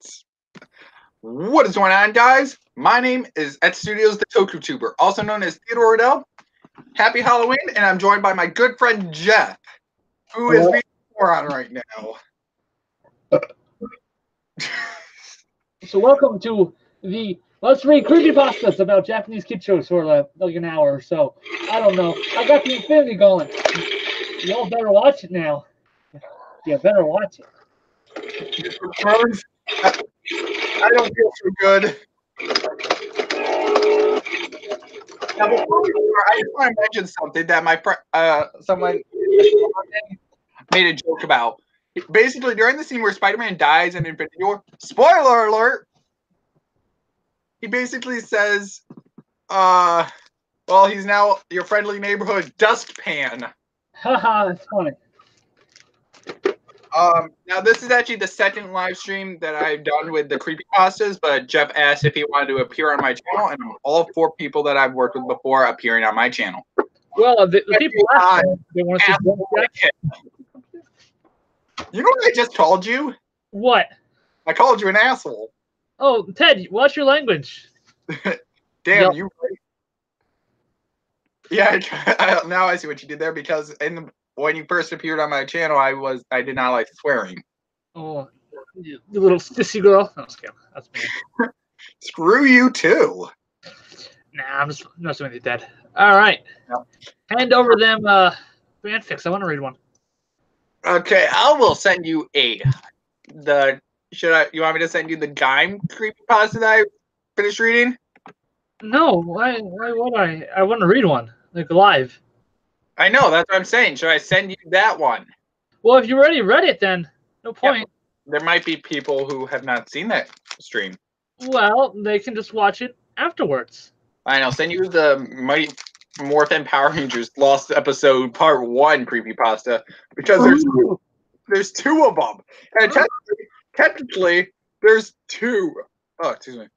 Alright. What is going on, guys? My name is at Studios the Toku Tuber, also known as Theodore Riddell. Happy Halloween, and I'm joined by my good friend Jeff, who is being on right now. So welcome to the Let's Read Creepypastas about Japanese kid shows for like an hour or so. I don't know. I got the infinity going. Y'all better watch it now. You better watch it. I don't feel so good. Now, before we start, I just want to mention something that someone made a joke about. Basically, during the scene where Spider-Man dies in Infinity War, spoiler alert, he basically says, well, he's now your friendly neighborhood dustpan. Haha, that's funny. Now this is actually the second live stream that I've done with the Creepypastas, but Jeff asked if he wanted to appear on my channel, and all 4 people that I've worked with before appearing on my channel. Well, the people last time, they want to see. You know what I just called you? What? I called you an asshole. Oh, Ted, watch your language. Damn, Yep. you right. Yeah, now I see what you did there, because when you first appeared on my channel, I did not like swearing. Oh, you little sissy girl. No, that's me. Screw you too. Nah, I'm just messing with you, Ted. All right. Yep. Hand over them fanfics. I want to read one. Okay, I will send you you want me to send you the Dime Creepypasta that I finished reading? No, why would I? I want to read one, like live. I know, that's what I'm saying. Should I send you that one? Well, if you already read it, then no point. Yeah, there might be people who have not seen that stream. Well, they can just watch it afterwards. Fine, I'll send you the Mighty Morphin Power Rangers Lost Episode Part 1 Creepypasta, because there's 2 of them. And technically, there's 2. Oh, excuse me.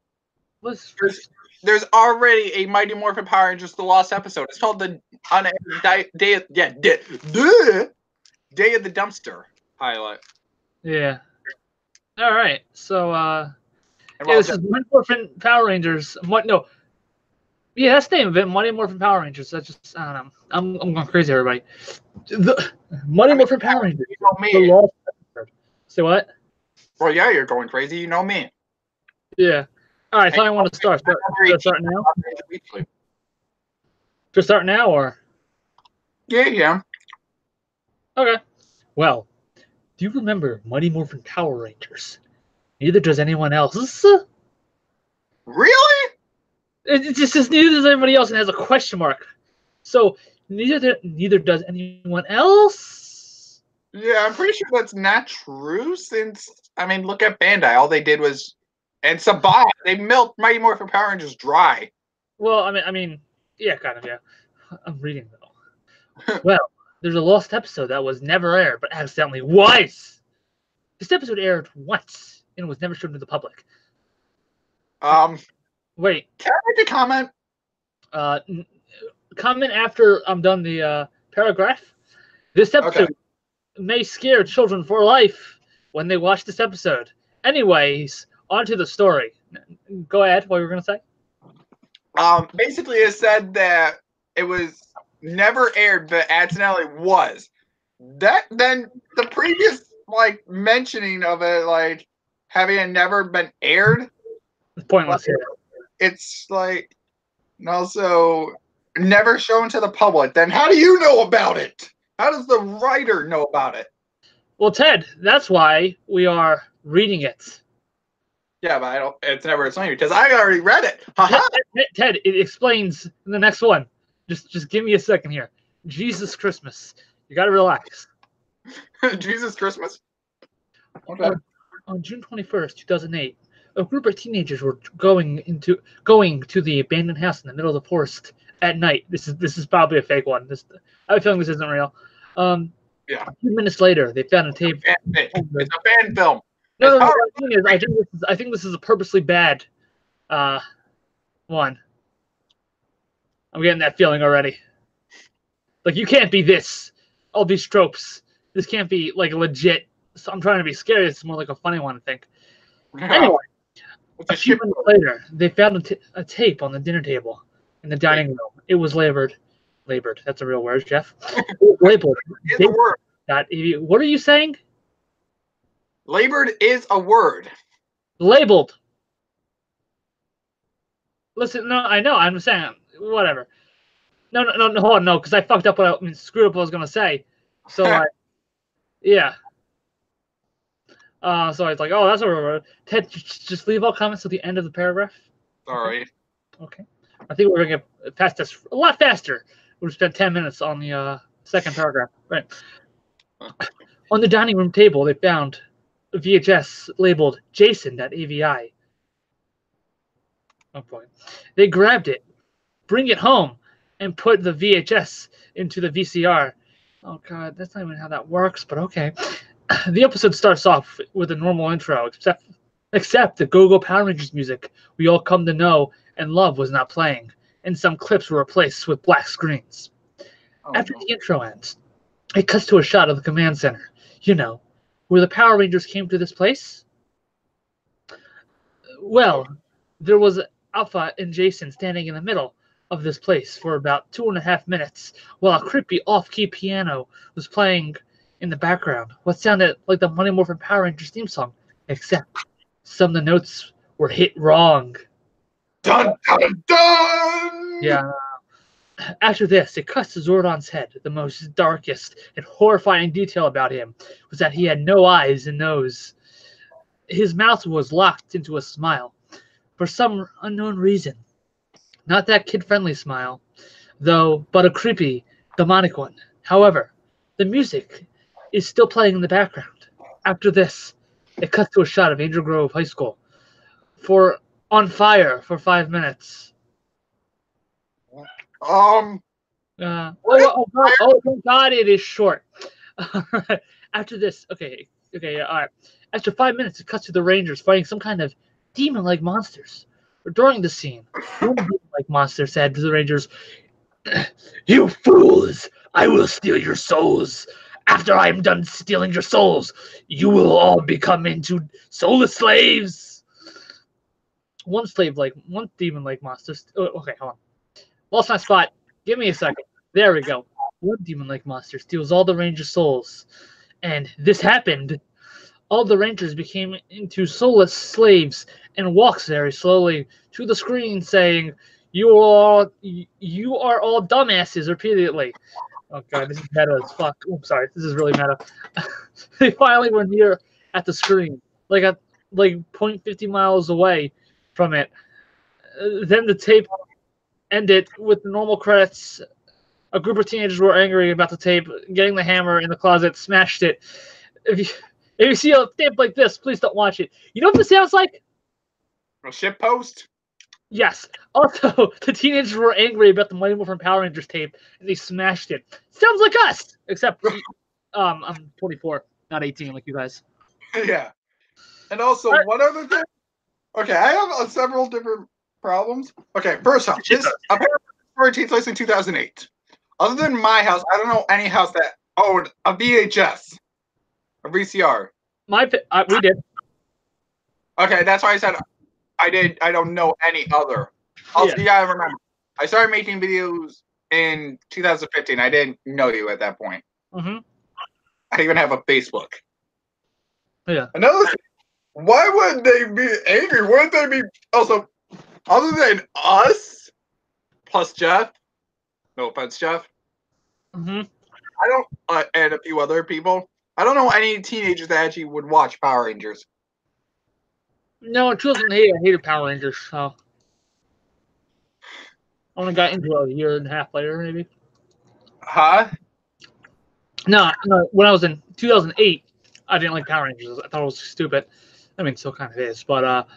There's already a Mighty Morphin Power Rangers The Lost Episode. It's called the Day of the Dumpster pilot. Yeah. All right. So this is Mighty Morphin Power Rangers. No. Yeah, that's the name of it. Mighty Morphin Power Rangers. That's just, I don't know. I'm going crazy, everybody. The Mighty Morphin Power Rangers. You know me. The Lost Episode. Say what? Well, yeah, you're going crazy. You know me. Yeah. All right, so I want to start. Should I start now? Should I start now, or? Yeah. Okay. Well, do you remember Mighty Morphin Power Rangers? Neither does anyone else. Really? It's just neither does anybody else, and it has a question mark. So neither does anyone else. Yeah, I'm pretty sure that's not true. Since look at Bandai. All they did was. And Sabat, they milked Mighty Morphin Power Rangers dry. Well, I mean, yeah, kind of, yeah. I'm reading though. Well, there's a lost episode that was never aired, but accidentally was. This episode aired once and was never shown to the public. Wait. Can I make a comment? Comment after I'm done the paragraph. This episode may scare children for life when they watch this episode. Anyways. On to the story. Go ahead. What you were going to say? Basically, it said that it was never aired, but accidentally was. Then the previous mentioning of it, having it never been aired, it's pointless. It's also never shown to the public. Then how do you know about it? How does the writer know about it? Well, Ted, that's why we are reading it. Yeah, but it's never explained because I already read it. Ted, it explains in the next one. Just give me a second here. Jesus Christmas. You gotta relax. Jesus Christmas? Okay. On June 21st, 2008, a group of teenagers were going to the abandoned house in the middle of the forest at night. This is probably a fake one. I have a feeling this isn't real. Yeah. A few minutes later, they found a tape. It's a fan film. No. The thing is, I think this is a purposely bad one. I'm getting that feeling already. You can't be this. All these tropes. This can't be legit. So I'm trying to be scary. It's more like a funny one, I think. Anyway, It's a a few ship. minutes later, they found a tape on the dinner table in the dining room. It was labeled. That's a real word, Jeff. It was labeled. Is a word. What are you saying? Labored is a word. Labeled. Listen, no, I know. I'm saying whatever. No, hold on, no, because I fucked up screwed up what I was gonna say. So yeah. So it's like, oh, that's a Ted. Just leave all comments at the end of the paragraph. Sorry. Okay. I think we're gonna get past this a lot faster. We'll spend 10 minutes on the second paragraph. Right. On the dining room table, they found a VHS labeled Jason.avi. Oh boy. They grabbed it, bring it home, and put the VHS into the VCR. Oh god, that's not even how that works, but okay. The episode starts off with a normal intro, except the Go-Go Power Rangers music we all come to know and love was not playing, and some clips were replaced with black screens. After the intro ends, it cuts to a shot of the command center. You know, where the Power Rangers came to this place. Well, there was Alpha and Jason standing in the middle of this place for about 2.5 minutes while a creepy off-key piano was playing in the background. What sounded like the Mighty Morphin Power Rangers theme song, except some of the notes were hit wrong. Dun dun dun! Yeah. After this, it cuts to Zordon's head. The most darkest and horrifying detail about him was that he had no eyes and nose. His mouth was locked into a smile. For some unknown reason. Not that kid-friendly smile, though, but a creepy, demonic one. However, the music is still playing in the background. After this, it cuts to a shot of Angel Grove High School on fire for 5 minutes. Oh, thank God it is short. After this, okay, all right. After 5 minutes, it cuts to the Rangers fighting some kind of demon-like monsters. During the scene, one demon-like monster said to the Rangers, "You fools! I will steal your souls. After I am done stealing your souls, you will all become into soulless slaves." One demon-like monster. Okay, hold on. Lost my spot. Give me a second. There we go. One demon-like monster steals all the Rangers' souls, and this happened. All the Rangers became into soulless slaves and walks very slowly to the screen, saying, "You are all dumbasses," repeatedly. Oh god, this is meta as fuck. Oops, sorry, this is really meta. They finally were near at the screen, like 0.50 miles away from it. Then the tape ended with the normal credits. A group of teenagers were angry about the tape, getting the hammer in the closet, smashed it. If you see a tape like this, please don't watch it. You know what this sounds like? a ship post? Yes. Also, the teenagers were angry about the Mighty Morphin Power Rangers tape, and they smashed it. Sounds like us, except I'm 24, not 18 like you guys. Yeah. And also, what other thing? Okay, I have several different problems. Okay, first off, this apparently takes place in 2008. Other than my house, I don't know any house that owned a VHS, a VCR. We did. Okay, that's why I said I did. I don't know any other. Also, yeah, I remember. I started making videos in 2015. I didn't know you at that point. Mm-hmm. I even have a Facebook. Yeah. Another thing, why would they be angry? Wouldn't they be also, other than us, plus Jeff? No offense, Jeff. Mm-hmm. I don't, and a few other people. I don't know any teenagers that actually would watch Power Rangers. No, in 2008, I hated Power Rangers, so I only got into it a year and a half later, maybe. Huh? No. When I was in 2008, I didn't like Power Rangers. I thought it was stupid. I mean, still kind of is, but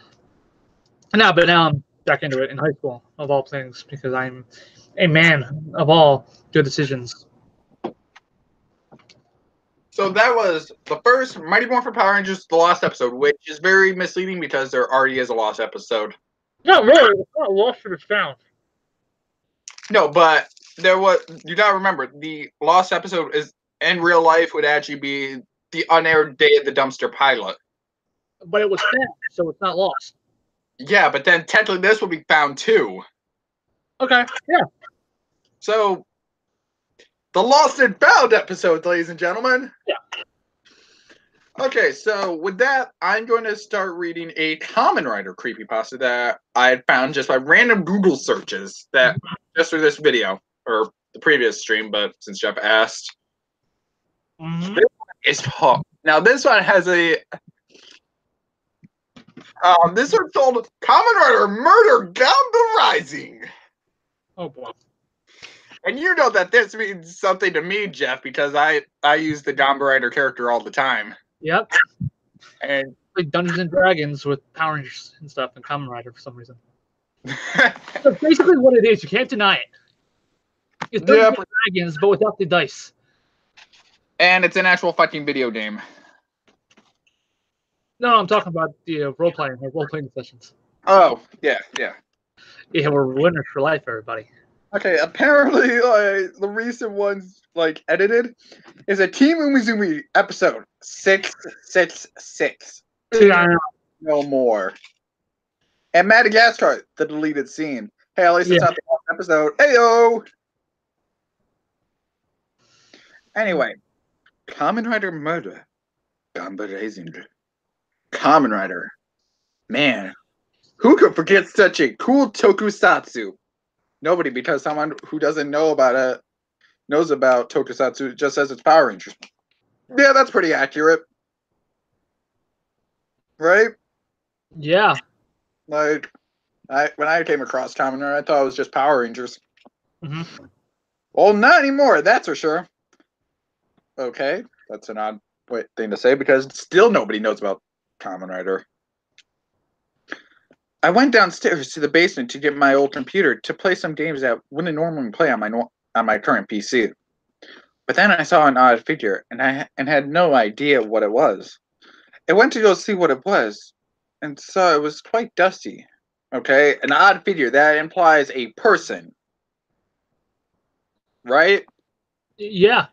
now I'm back into it in high school, of all things, because I'm a man of all good decisions. So that was the first Mighty Morphin Power Rangers, the lost episode, which is very misleading because there already is a lost episode. No, really, it's not lost, it's found. No, but there was. You gotta remember, the lost episode is in real life would actually be the unaired Day of the Dumpster pilot. but it was found, so it's not lost. Yeah, but then technically this will be found too. Okay, yeah. So, the Lost and Found episode, ladies and gentlemen. Yeah. Okay, so with that, I'm going to start reading a Kamen Rider creepypasta that I had found just by random Google searches that just for this video or the previous stream, but since Jeff asked, this one is hot. Now this one has a this one's called Kamen Rider Murder Gamba Rising. Oh boy. And you know that this means something to me, Jeff, because I use the Gamba Rider character all the time. Yep. And like Dungeons and Dragons with Power Rangers and stuff and Kamen Rider for some reason. That's basically what it is. You can't deny it. It's Dungeons and Dragons, but without the dice. And it's an actual fucking video game. No, I'm talking about the role-playing sessions. Oh, yeah, yeah. Yeah, we're winners for life, everybody. Okay, apparently, the recent ones, edited, is a Team Umizoomi episode 666. Yeah, I know. No more. And Madagascar, the deleted scene. Hey, at least it's not the last episode. Heyo! Anyway, Kamen Rider Murder. Gamba Rising. Kamen Rider. Man, who could forget such a cool tokusatsu? Nobody, because someone who doesn't know about it knows about tokusatsu just says it's Power Rangers. Yeah, that's pretty accurate. Right? Yeah. When I came across Kamen Rider, I thought it was just Power Rangers. Mm-hmm. Well, not anymore, that's for sure. Okay, that's an odd thing to say because still nobody knows about Kamen Rider. I went downstairs to the basement to get my old computer to play some games that wouldn't normally play on my current PC. But then I saw an odd figure, and had no idea what it was. I went to go see what it was, and saw it was quite dusty. Okay, an odd figure, that implies a person. Right? Yeah.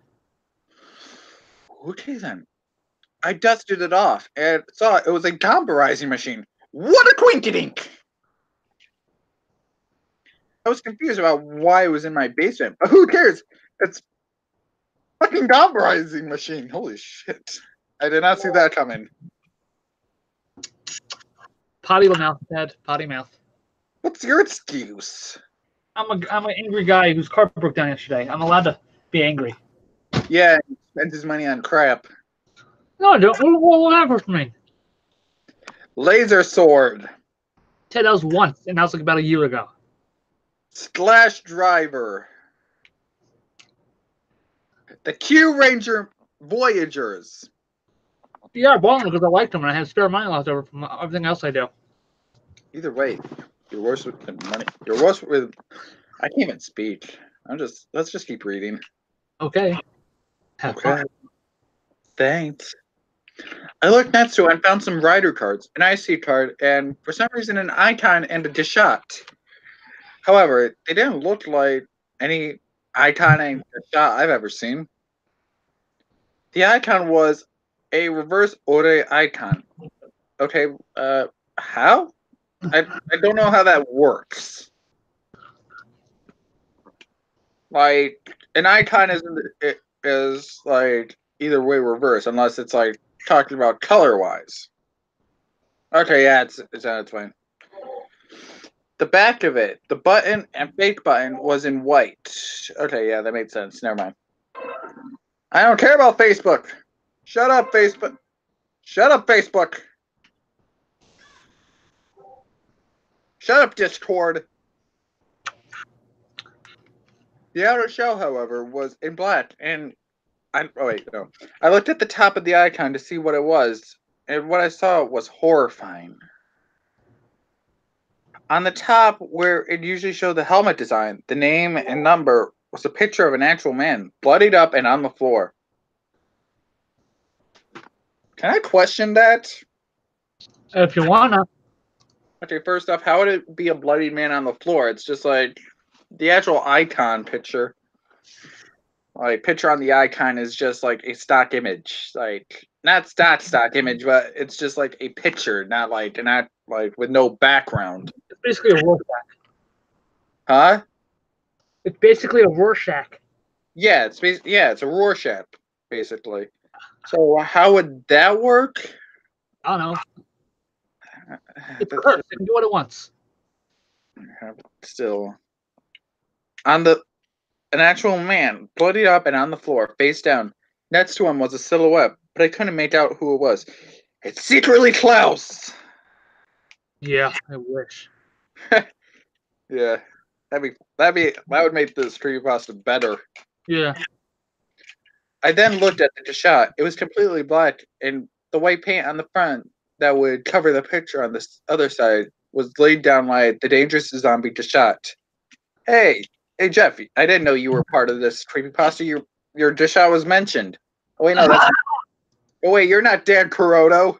Okay then. I dusted it off, and saw it was a Gamba Rising machine. What a quinkydink! I was confused about why it was in my basement, but who cares? It's fucking Gamba Rising machine. Holy shit. I did not see that coming. Potty mouth, Dad. Potty mouth. What's your excuse? I'm an angry guy whose car broke down yesterday. I'm allowed to be angry. Yeah, he spent his money on crap. No, I don't. What happened for me? Laser sword. Ted, that was once, and that was like about a year ago. Splash driver. The Q Ranger Voyagers. Yeah, I bought them because I liked them, and I had spare money left over from everything else I do. Either way, you're worse with money. You're worse with. I can't even speak. Let's just keep reading. Okay. Have fun. Thanks. I looked next to it and found some rider cards, an IC card, and for some reason an icon and a Deshot. However, they didn't look like any icon and Deshot I've ever seen. The icon was a reverse Ore icon. Okay, how? I don't know how that works. Like, an icon is like either way reverse, unless it's like talking about color wise. Okay, yeah, it's on its way. The back of it, the button and fake button was in white. Okay, yeah, that made sense. Never mind. I don't care about Facebook. Shut up, Facebook. Shut up, Facebook. Shut up, Discord. The outer shell, however, was in black, and I looked at the top of the icon to see what it was, and what I saw was horrifying. On the top, where it usually showed the helmet design, the name and number was a picture of an actual man, bloodied up and on the floor. Can I question that? If you wanna. Okay, first off, how would it be a bloodied man on the floor? It's just like the actual icon picture. Like, picture on the icon is just like a stock image. Like, not stock image, but it's just like a picture, not like with no background. It's basically a Rorschach. Huh? It's basically a Rorschach. Yeah, it's a Rorschach, basically. So how would that work? I don't know. It's cursed. It can do what it wants. Still, an actual man, bloodied up and on the floor, face down. Next to him was a silhouette, but I couldn't make out who it was. It's secretly Klaus. Yeah, I wish. Yeah, that would make this creepypasta better. Yeah. I then looked at the shot. It was completely black, and the white paint on the front that would cover the picture on the other side was laid down like the dangerous zombie shot. Hey, Jeff! I didn't know you were part of this creepypasta. Your shot was mentioned. Oh wait, no, that's. Oh wait, you're not Dan Caroto.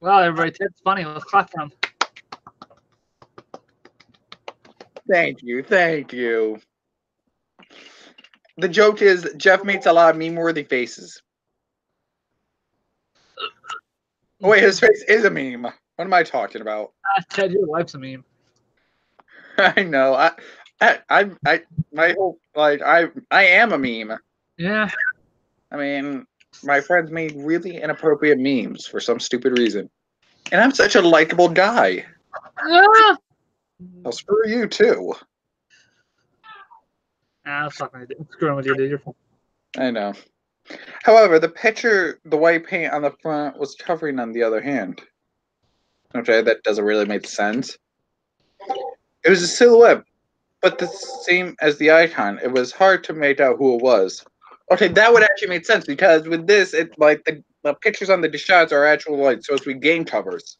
Well, everybody, that's funny. Let's clap for him. Thank you. The joke is Jeff makes a lot of meme-worthy faces. Oh wait, his face is a meme. What am I talking about? Ted, your wife's a meme. I know. I am a meme. Yeah. I mean, my friends made really inappropriate memes for some stupid reason, and I'm such a likable guy. Ah! I'll screw you too. I'm screwing with you, dude. You're fine. I know. However, the white paint on the front was covering on the other hand. Okay, that doesn't really make sense. It was a silhouette, but the same as the icon. It was hard to make out who it was. Okay, that would actually make sense because with this, it's like the pictures on the shots are actual like supposed to be game covers.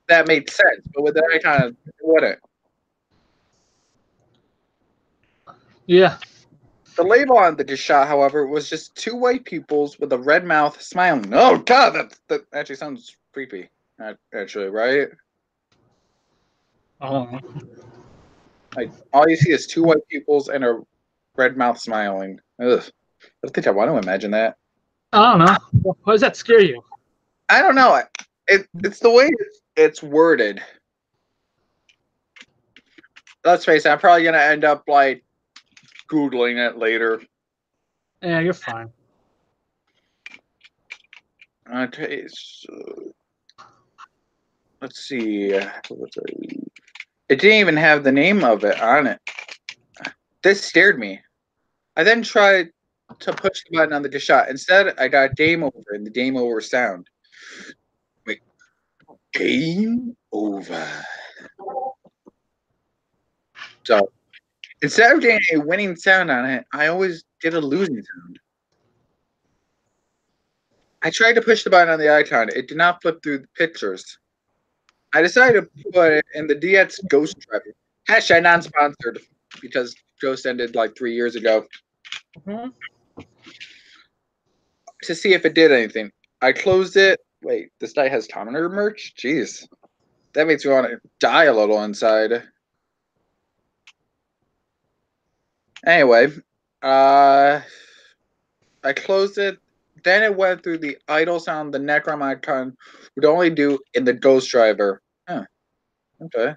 That made sense, but with the icon, it wouldn't. Yeah. The label on the shot, however, was just two white peoples with a red mouth smiling. Oh god, that actually sounds creepy. Actually, right? Oh. Like all you see is two white peoples and a red mouth smiling. Ugh. I don't think I want to imagine that. I don't know. Why does that scare you? I don't know. It's the way it's worded. Let's face it, I'm probably gonna end up like Googling it later. Yeah, you're fine. Okay, so let's see. It didn't even have the name of it on it. This scared me. I then tried to push the button on the shot. Instead, I got game over and the game over sound. Wait, game over. So instead of getting a winning sound on it, I always get a losing sound. I tried to push the button on the icon. It did not flip through the pictures. I decided to put it in the DX Ghost Driver. Hashtag non-sponsored because Ghost ended like 3 years ago. Mm-hmm. To see if it did anything. I closed it. Wait, this guy has Tominer merch? Jeez. That makes me want to die a little inside. Anyway, I closed it. Then it went through the idle sound the Necromicon would only do in the Ghost Driver. Huh. Okay.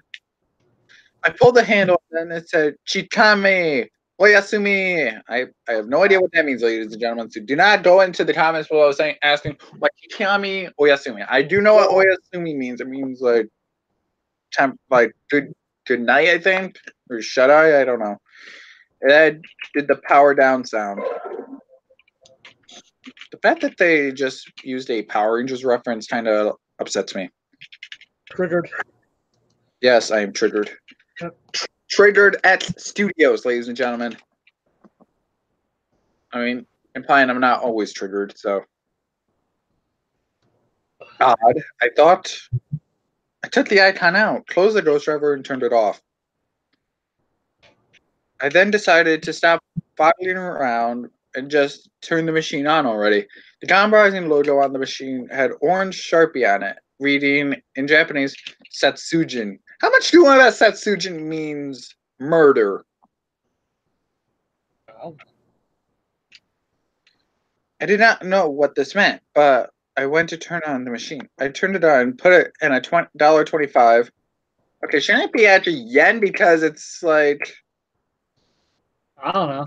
I pulled the handle and it said Chikame Oyasumi. I have no idea what that means, ladies and gentlemen. So do not go into the comments below asking what Chikame Oyasumi. I do know what Oyasumi means. It means like good night, I think. Or shut eye, I don't know. It did the power down sound. The fact that they just used a Power Rangers reference kind of upsets me. Triggered. Yes, I am triggered. Yep. Triggered at Studios, ladies and gentlemen. I mean, implying I'm not always triggered, so. Odd. I thought I took the icon out, closed the Ghost Driver, and turned it off. I then decided to stop fiddling around and just turn the machine on already. The Ganbarizing logo on the machine had orange Sharpie on it, reading in Japanese, Satsujin. How much do you know that Satsujin means murder? Oh. I did not know what this meant, but I went to turn on the machine. I turned it on, put it in a $20.25. Okay, shouldn't it be actually yen because it's like? I don't know.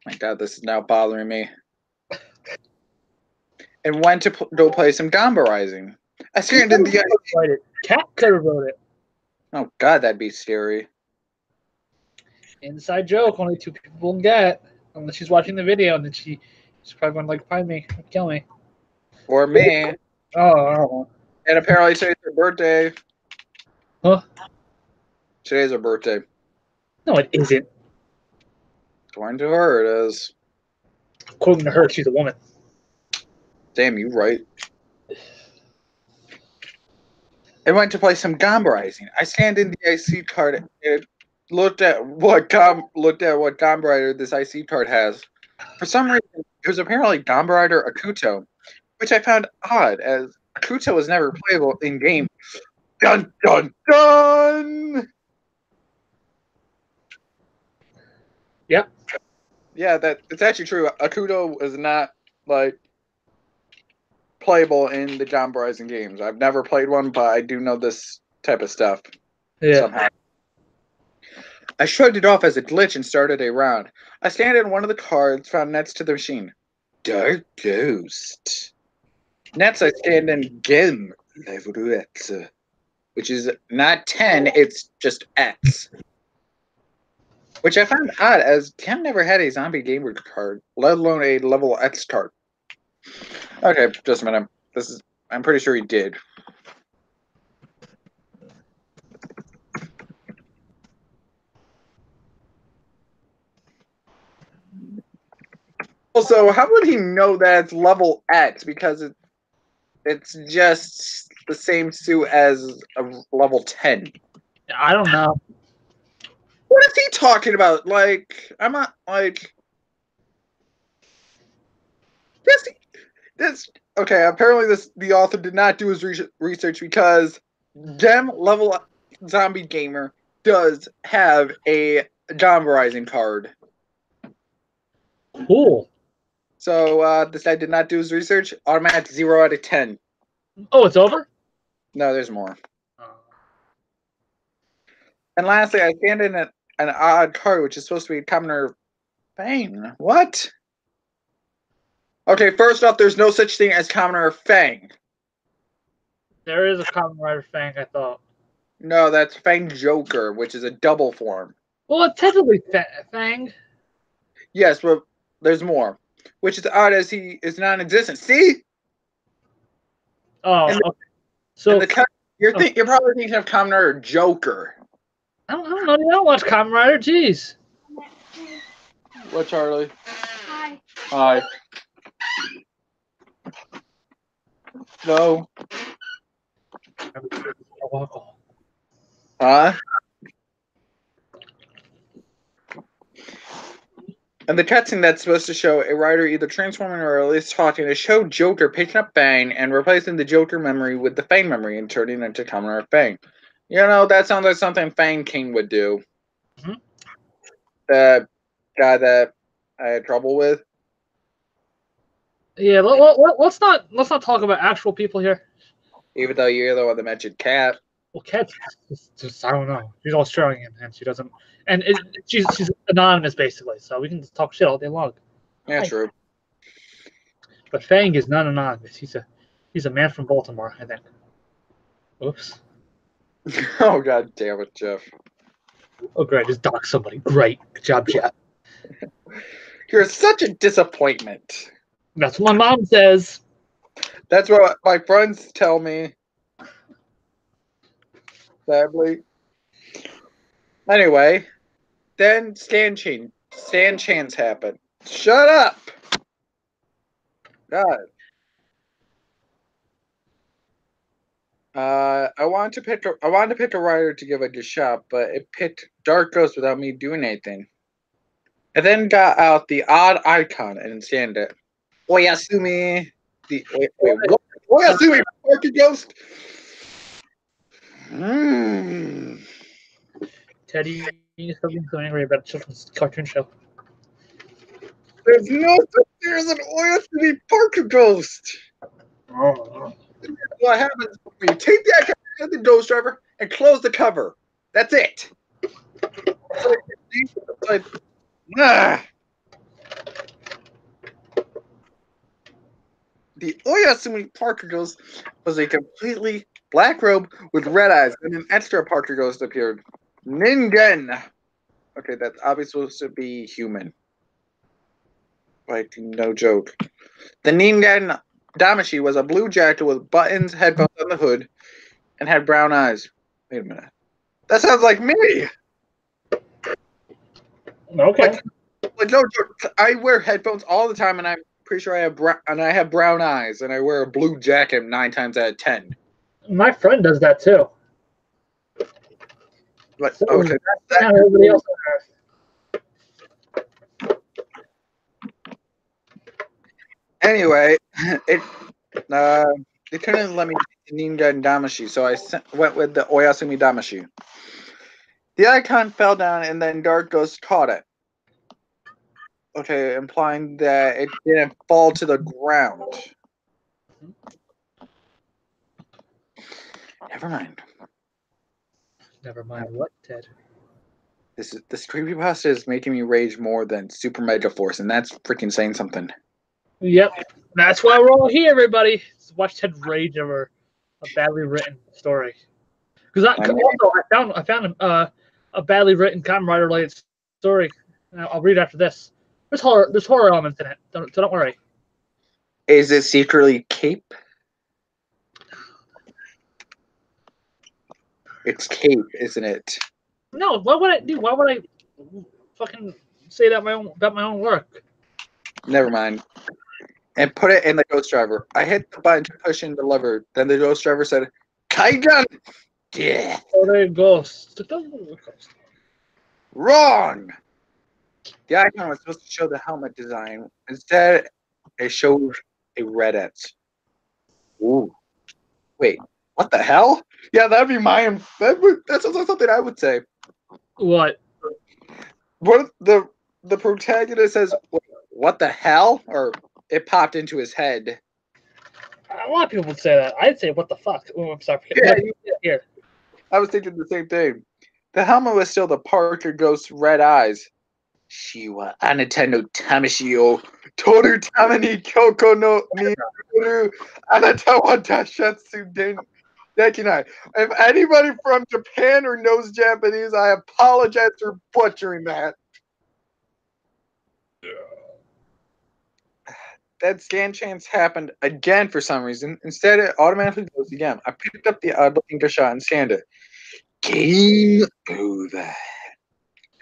My God, this is now bothering me. And went to go play some Gamba Rising. I scanned in the. Cat could have wrote it. Oh God, that'd be scary. Inside joke. Only 2 people can get. Unless she's watching the video, and then she's probably going to like find me, and kill me. Or me. Oh. And apparently today's her birthday. Huh? Today's her birthday. No, it isn't. According to her, it is. According to her, she's a woman. Damn, you right. I went to play some Gamba Rising. I scanned in the IC card and looked at what Gamba Rider this IC card has. For some reason, it was apparently Gamba Rider Akuto, which I found odd, as Akuto was never playable in game. Dun dun dun! Yep. Yeah, it's actually true. Akuto is not like playable in the Gamba Rising games. I've never played one, but I do know this type of stuff. Yeah. Somehow. I shrugged it off as a glitch and started a round. I scanned in one of the cards found next to the machine. Dark Ghost. Next, I scanned in Gem level X, which is not 10, it's just X. Which I found odd, as Gem never had a zombie gamer card, let alone a level X card. Okay, just a minute. I'm pretty sure he did. Also, how would he know that it's level X? Because it's just the same suit as a level 10. I don't know. What is he talking about? Like, I'm not like. This okay. Apparently, the author did not do his research because Gem level zombie gamer does have a Gamba Rising card. Cool. So this guy did not do his research. Automatic 0 out of 10. Oh, it's over? No, there's more. And lastly, I scanned in an odd card, which is supposed to be a commoner Fang. What? Okay, first off, there's no such thing as commoner Fang. There is a Kamen Rider Fang, I thought. No, that's Fang Joker, which is a double form. Well, it's technically Fang. Yes, but there's more. Which is odd as he is non-existent. See? Oh, okay. So you're probably thinking of Commoner Joker. I don't know. You don't watch Kamen Rider. Jeez. What, Charlie? Hi. Hi. No. Huh? And the cutscene that's supposed to show a rider either transforming or at least talking to show Joker picking up Fang and replacing the Joker memory with the Fang memory and turning into Commoner Fang. You know, that sounds like something Fang King would do. Mm-hmm. The guy that I had trouble with. Yeah, let's not talk about actual people here. Even though you're the one that mentioned Cat. Well, Kat's just I don't know. She's Australian and she doesn't, and she's anonymous basically, so we can just talk shit all day long. Yeah, true. But Fang is not anonymous. He's a man from Baltimore, I think. Oops. Oh God damn it, Jeff. Oh great, just dox somebody. Great. Good job, Jeff. You're such a disappointment. That's what my mom says. That's what my friends tell me. Sadly. Anyway, then Stan Chance happened. Shut up! God. I wanted to pick a writer to give a good shot, but it picked Dark Ghost without me doing anything. I then got out the odd icon and scanned it. Oyasumi. Wait, what? Oyasumi Dark Ghost? Teddy is something so angry about a children's cartoon show. There's no such thing as an Oyasumi Parker ghost. Oh. What happens when you take the icon out of the ghost driver and close the cover? That's it. It's like, ah. The Oyasumi Parker ghost was a completely black robe with red eyes, and an extra Parker ghost appeared. Ningen. Okay, that's obviously supposed to be human. Like, no joke. The Ningen Damashi was a blue jacket with buttons, headphones on the hood, and had brown eyes. Wait a minute. That sounds like me! Okay. Like no joke. I wear headphones all the time, and I'm pretty sure I have brown eyes, and I wear a blue jacket 9 times out of 10. My friend does that too. But So, okay, that's not everybody else on Earth. anyway, it couldn't let me take the Ningen Damashi, so I went with the Oyasumi Damashi. The icon fell down, and then Dark Ghost caught it. Okay, implying that it didn't fall to the ground. Never mind. Never mind what, Ted? This creepypasta is making me rage more than Super Mega Force, and that's freaking saying something. Yep. That's why we're all here, everybody. Let's watch Ted rage over a badly written story. Because I found a badly written Kamen Rider related story. I'll read after this. There's horror elements in it, so don't worry. Is it secretly Cape? It's Cape, isn't it? No, what would I do? Why would I fucking say that about my own work? Never mind. And put it in the Ghost Driver. I hit the button to push in the lever. Then the Ghost Driver said, Kaigan! Yeah. Oh, there it goes. Wrong! The icon was supposed to show the helmet design. Instead, it showed a red X. Ooh. Wait, what the hell? Yeah, that'd be that sounds like something I would say. What? What the protagonist says, what the hell? Or it popped into his head. A lot of people would say that. I'd say, what the fuck? Oh, I'm sorry. Yeah, here. I was thinking the same thing. The helmet was still the Parker Ghost's red eyes. Shiwa anata no tamashi o toru tamani kyoko no ni toru anata wa dashatsu dekinai. If anybody from Japan or knows Japanese, I apologize for butchering that. That scan chance happened again for some reason. Instead, it automatically goes again. I picked up the odd-looking shot and scanned it. Game over.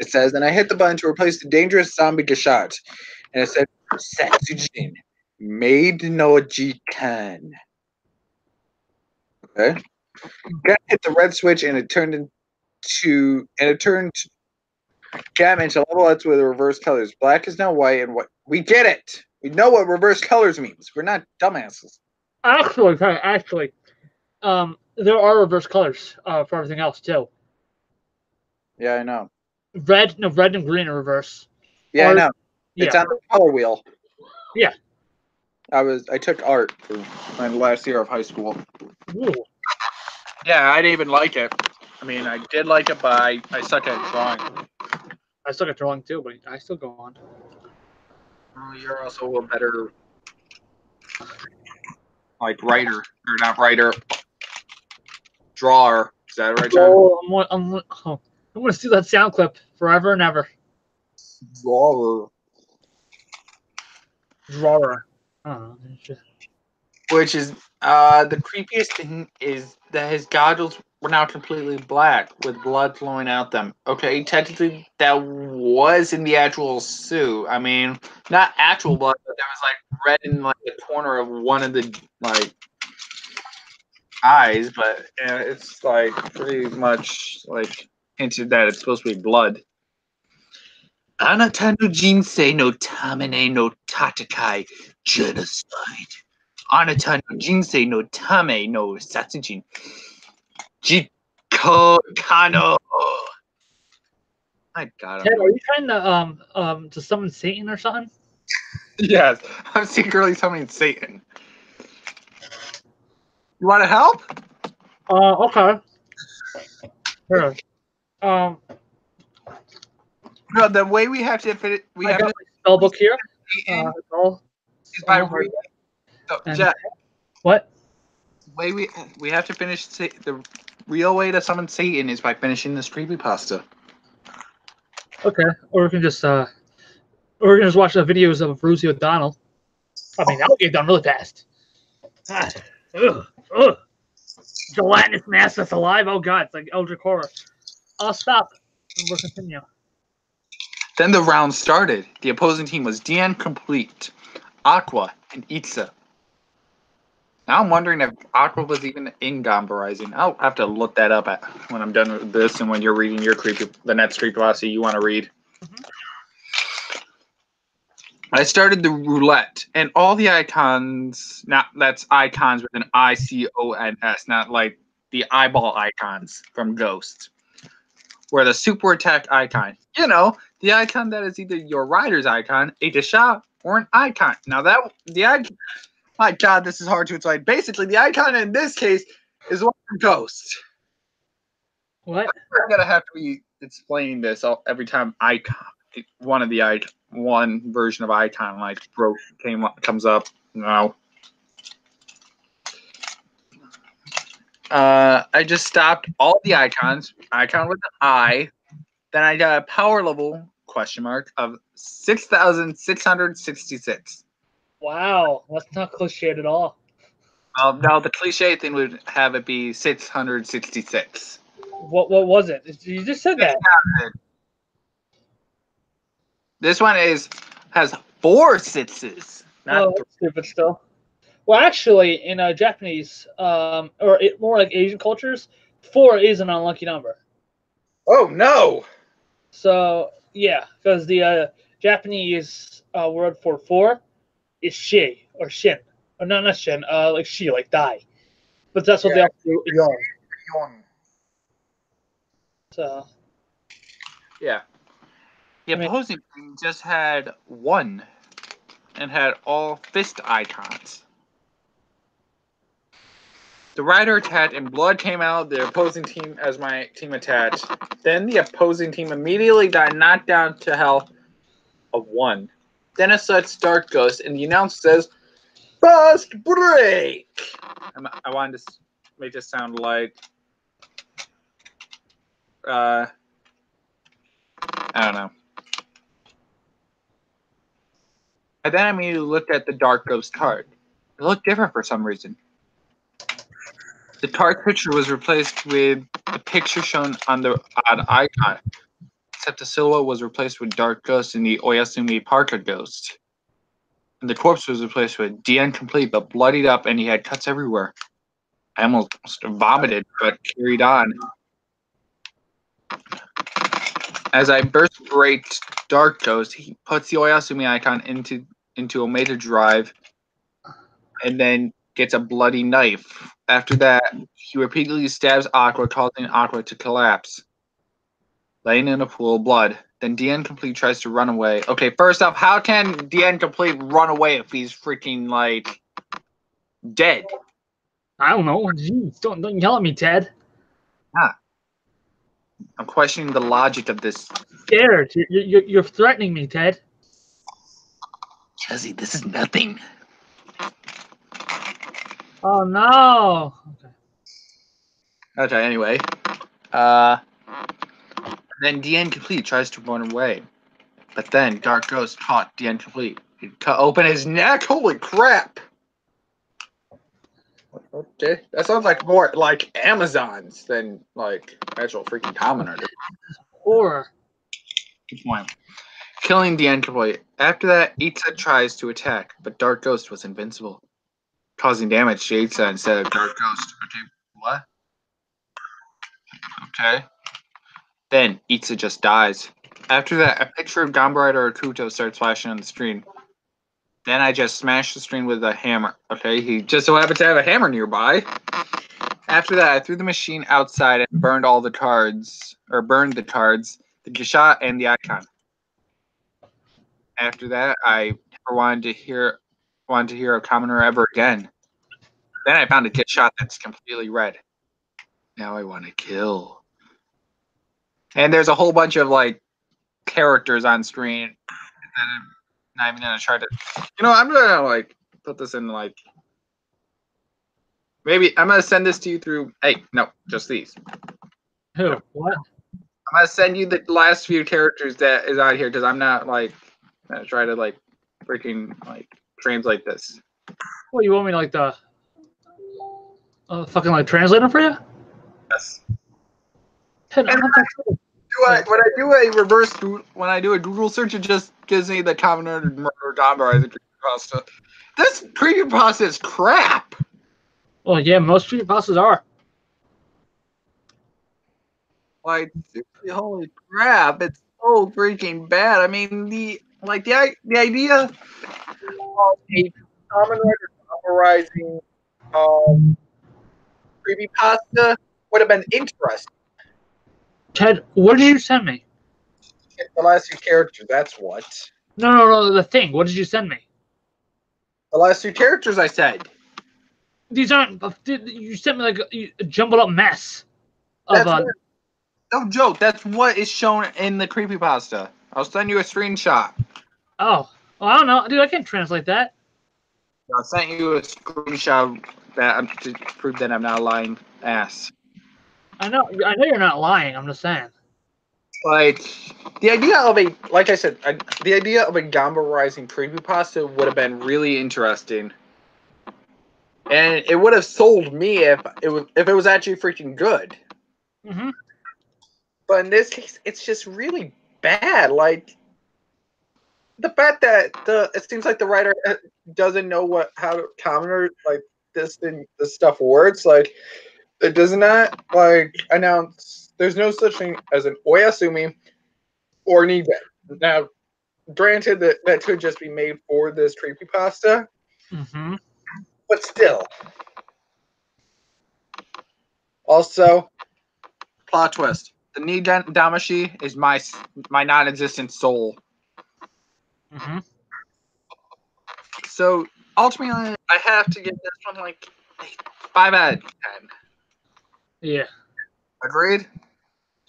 It says, and I hit the button to replace the dangerous zombie Gashat. And it said, Satsujin, made no Jikan. Okay. Got hit the red switch and it turned Gam into level X with reverse colors. Black is now white and what we get it. We know what reverse colors means. We're not dumbasses. Actually, there are reverse colors for everything else too. Yeah, I know. Red and green are reverse. Yeah, I know. It's on the color wheel. Yeah. I took art for my last year of high school. Ooh. Yeah, I didn't even like it. I mean, I did like it, but I suck at drawing. I suck at drawing too, but I still go on. Oh, you're also a better, like, writer. Or not writer. Drawer. Is that right, John? Oh, I'm going to steal that sound clip forever and ever. Drawer. Which is, the creepiest thing is that his goggles were now completely black with blood flowing out them. Okay, technically that was in the actual suit. I mean, not actual blood, but there was like red in like the corner of one of the like eyes, but it's like pretty much like hinted that it's supposed to be blood. Anata no jinsei no tamene no tatakai genocide. Anata no jinsei no tame no satsujin. Jiko kano. My God. Ted, are you trying to summon Satan or something? Yes, I'm secretly summoning Satan. You want to help? Okay. Here. No, the way we have to fit it, we I have got to my spell book here. Satan It's all is by hard. reading. So, And Jeff, what? the way we have to finish the real way to summon Satan is by finishing this creepypasta. Okay. Or we can just watch the videos of Rosie O'Donnell. I mean, that would get done really fast. Ah, ugh, ugh. Gelatinous mass that's alive. Oh god, it's like Eldritch horror. I'll stop. And we'll continue. Then the round started. The opposing team was Deanne Complete, Aqua, and Itza. Now I'm wondering if Aqua was even in Gamba Rising. I'll have to look that up when I'm done with this and when you're reading your the next creepypasta you want to read. I started the roulette, and all the icons, that's icons with an ICONS, not like the eyeball icons from Ghost, where the super attack icon, the icon that is either your rider's icon, a Desha, or an icon. Now the icon, my god, this is hard to explain. Basically, the icon in this case is one from Ghost. What? I'm gonna have to be explaining this every time one version of icon like comes up. No. I just stopped all the icons. Icon with an I. Then I got a power level question mark of 6,666. Wow, that's not cliched at all. No, the cliche thing would have it be 666. What was it? You just said that. This one has 4 sixes. Oh, that's stupid still. Well, actually, in Japanese, more like Asian cultures, 4 is an unlucky number. Oh no! So yeah, because the Japanese word for 4 is shi or shin, or not shin, like she, like die. But that's what they also do yon. So yeah, the opposing team just had 1 and had all fist icons. The rider attacked and blood came out. The opposing team as my team attacked. Then the opposing team immediately got knocked down to health of 1. Then it starts Dark Ghost, and the announcer says, "Fast break!" I wanted to make this sound like, I don't know. And then I immediately looked at the Dark Ghost card. It looked different for some reason. The card picture was replaced with the picture shown on the odd icon, except the silhouette was replaced with Dark Ghost and the Oyasumi Parka Ghost. And the corpse was replaced with Deanne Complete, but bloodied up, and he had cuts everywhere. I almost vomited, but carried on. As I burst break Dark Ghost, he puts the Oyasumi icon into Omega Drive, and then gets a bloody knife. After that, he repeatedly stabs Aqua, causing Aqua to collapse, laying in a pool of blood. Then Deanne Complete tries to run away. Okay, first off, how can Deanne Complete run away if he's freaking, like, dead? I don't know. Jeez, don't yell at me, Ted. I'm questioning the logic of this. Scared. You're threatening me, Ted. Jesse, this is nothing. Oh no. Okay, anyway. Then Deanne Complete tries to run away. But then Dark Ghost caught Deanne Complete. He cut open his neck. Holy crap! Okay, that sounds like more like Amazons than like actual freaking commoner. Horror. Killing Deanne Complete. After that, Itza tries to attack, but Dark Ghost was invincible, causing damage to Itza instead of Dark Ghost. Okay, what? Okay. Then Itza just dies. After that, a picture of Gombrite or Akuto starts flashing on the screen. Then I just smashed the screen with a hammer. Okay, he just so happened to have a hammer nearby. After that, I threw the machine outside and burned the cards, the Gisha, and the icon. After that, I never wanted to hear a commoner ever again. Then I found a kit shot that's completely red. Now I want to kill. And there's a whole bunch of like characters on screen that I'm not even gonna try to. I'm gonna like put this in like. Maybe I'm gonna send this to you through. Hey, no, just these. Who? No. What? I'm gonna send you the last few characters that is out here because I'm not like gonna try to like freaking like translate this. What, you want me to like the fucking like translate them for you? Yes. Pen, When I do a reverse when I do a Google search, it just gives me the commoner murder Dombar as a creepypasta. This creepypasta is crap. Well, yeah, most creepypastas are. Like, holy crap! It's so freaking bad. I mean, the idea of a common summarizing creepypasta would have been interesting. Ted, what did you send me? The last few characters, that's what. No, the thing. What did you send me? The last few characters I said. These aren't. You sent me like a jumbled up mess of. No joke. That's what is shown in the creepypasta. I'll send you a screenshot. Oh, well, I don't know, dude. I can't translate that. I sent you a screenshot to prove that I'm not a lying ass. I know you're not lying. I'm just saying. Like the idea of like I said, the idea of a Gamba Rising creepypasta would have been really interesting, and it would have sold me if it was actually freaking good. Mm-hmm. But in this case, it's just really bad. Like the fact that it seems like the writer doesn't know how commoner like this stuff works. Like it does not like announce. There's no such thing as an oyasumi or an eBay. Now, granted that could just be made for this creepypasta, Mm-hmm. but still. Also, plot twist: the Ni Damashi is my non-existent soul. Mm-hmm. So ultimately, I have to give this one like 5 out of 10. Yeah. Agreed?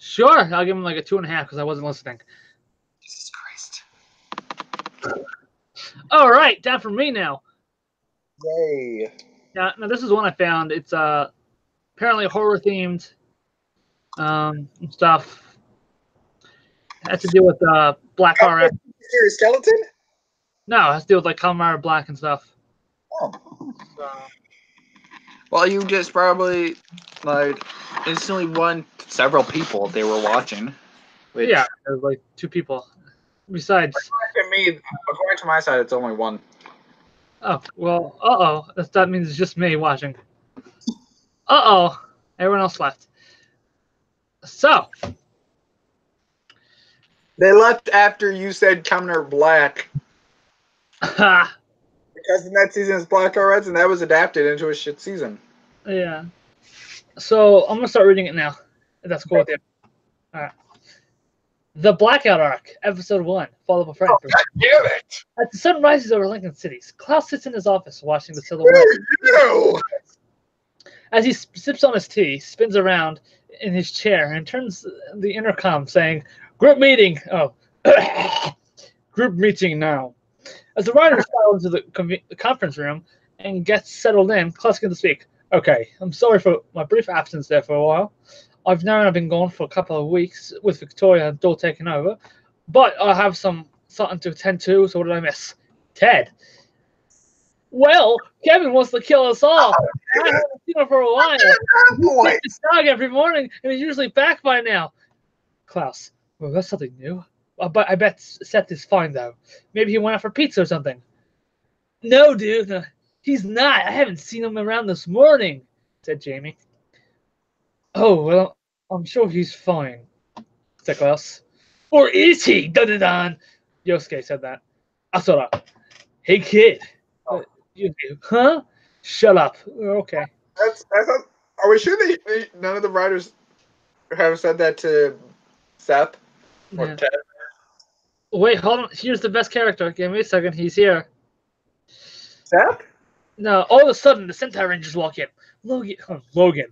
Sure. I'll give him like a 2.5 because I wasn't listening. Jesus Christ. All right, time for me now. Yay. Now this is one I found. It's apparently horror themed stuff. It has to do with Black RF. Serious skeleton? No, it has to do with like Calamari Black and stuff. Oh. Well, you just probably like instantly won several people they were watching. Which, Yeah, there's like 2 people. Besides, according to my side, it's only 1. oh well, that means it's just me watching. Everyone else left. So They left after you said Commoner Black. Because the next season is Black or Reds, and that was adapted into a shit season. yeah. So I'm gonna start reading it now. If that's cool with you. All right. The Blackout Arc, Episode 1. Follow up a friend. Oh, God damn it! As the sun rises over Lincoln Cities, Klaus sits in his office watching the silhouette. You! As he sips on his tea, spins around in his chair and turns the intercom saying, "Group meeting." Oh, group meeting now. As the writers file into the conference room and gets settled in, Klaus begins to speak. Okay, I'm sorry for my brief absence there for a while. I've now been gone for a couple of weeks with Victoria and Dole taking over, but I have something to attend to, so what did I miss? Ted. Well, Kevin wants to kill us all. I haven't seen him for a while. He takes his dog every morning, and he's usually back by now. Klaus. Well, that's something new. But I bet Seth is fine, though. Maybe he went out for pizza or something. No, dude. No, he's not. I haven't seen him around this morning, said Jamie. Oh, well, I'm sure he's fine, said Klaus. Or is he? Dun-dun-dun. Yosuke said that. Asura. Hey, kid. Huh? Shut up. Okay. Are we sure none of the writers have said that to Seth or Yeah. Ted? Wait, hold on. Here's the best character. Give me a second. He's here. Seth? No, all of a sudden, the Sentai Rangers walk in. Logan.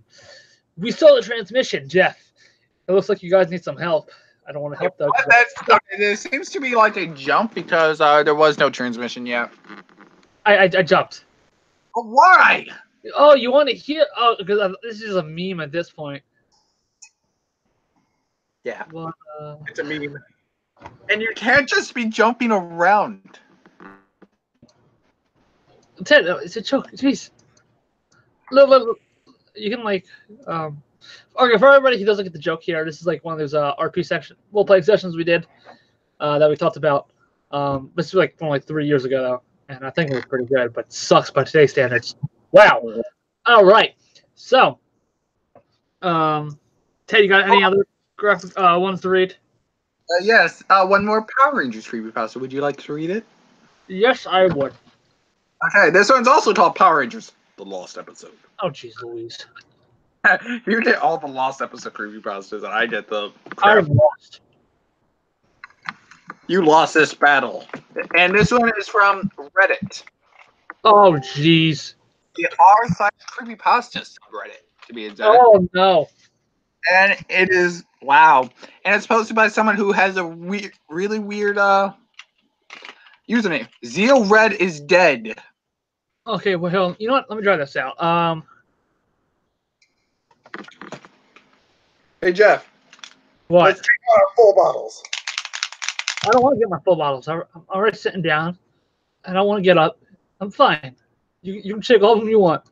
We saw the transmission, Jeff. It looks like you guys need some help. I don't want to help though. It seems to be like a jump because there was no transmission yet. I jumped. But why? Oh, you want to hear? Oh, because this is a meme at this point. Yeah, Well, it's a meme. And you can't just be jumping around. Ted, it's a joke. Jeez. Look. You can like, okay, for everybody who doesn't get the joke here, this is like one of those RP role-playing sessions we did that we talked about. This was like from like 3 years ago, though, and I think it was pretty good, but sucks by today's standards. Wow. All right. So, Ted, you got any other graphic ones to read? Yes. One more Power Rangers creepypasta. Would you like to read it? Yes, I would. Okay, this one's also called Power Rangers: The Lost Episode. Oh, jeez, Louise. You get all the Lost Episode creepypastas, and I get the. I lost. You lost this battle, and this one is from Reddit. Oh, jeez. The r// creepypastas subreddit, to be exact. Oh no. And it is wow, and it's posted by someone who has a really weird username. Zeal Red is dead. Okay, well, you know what? Let me try this out. Hey Jeff. What? Let's take out our full bottles. I don't want to get my full bottles. I'm already sitting down. I don't want to get up. I'm fine. You can shake all of them you want.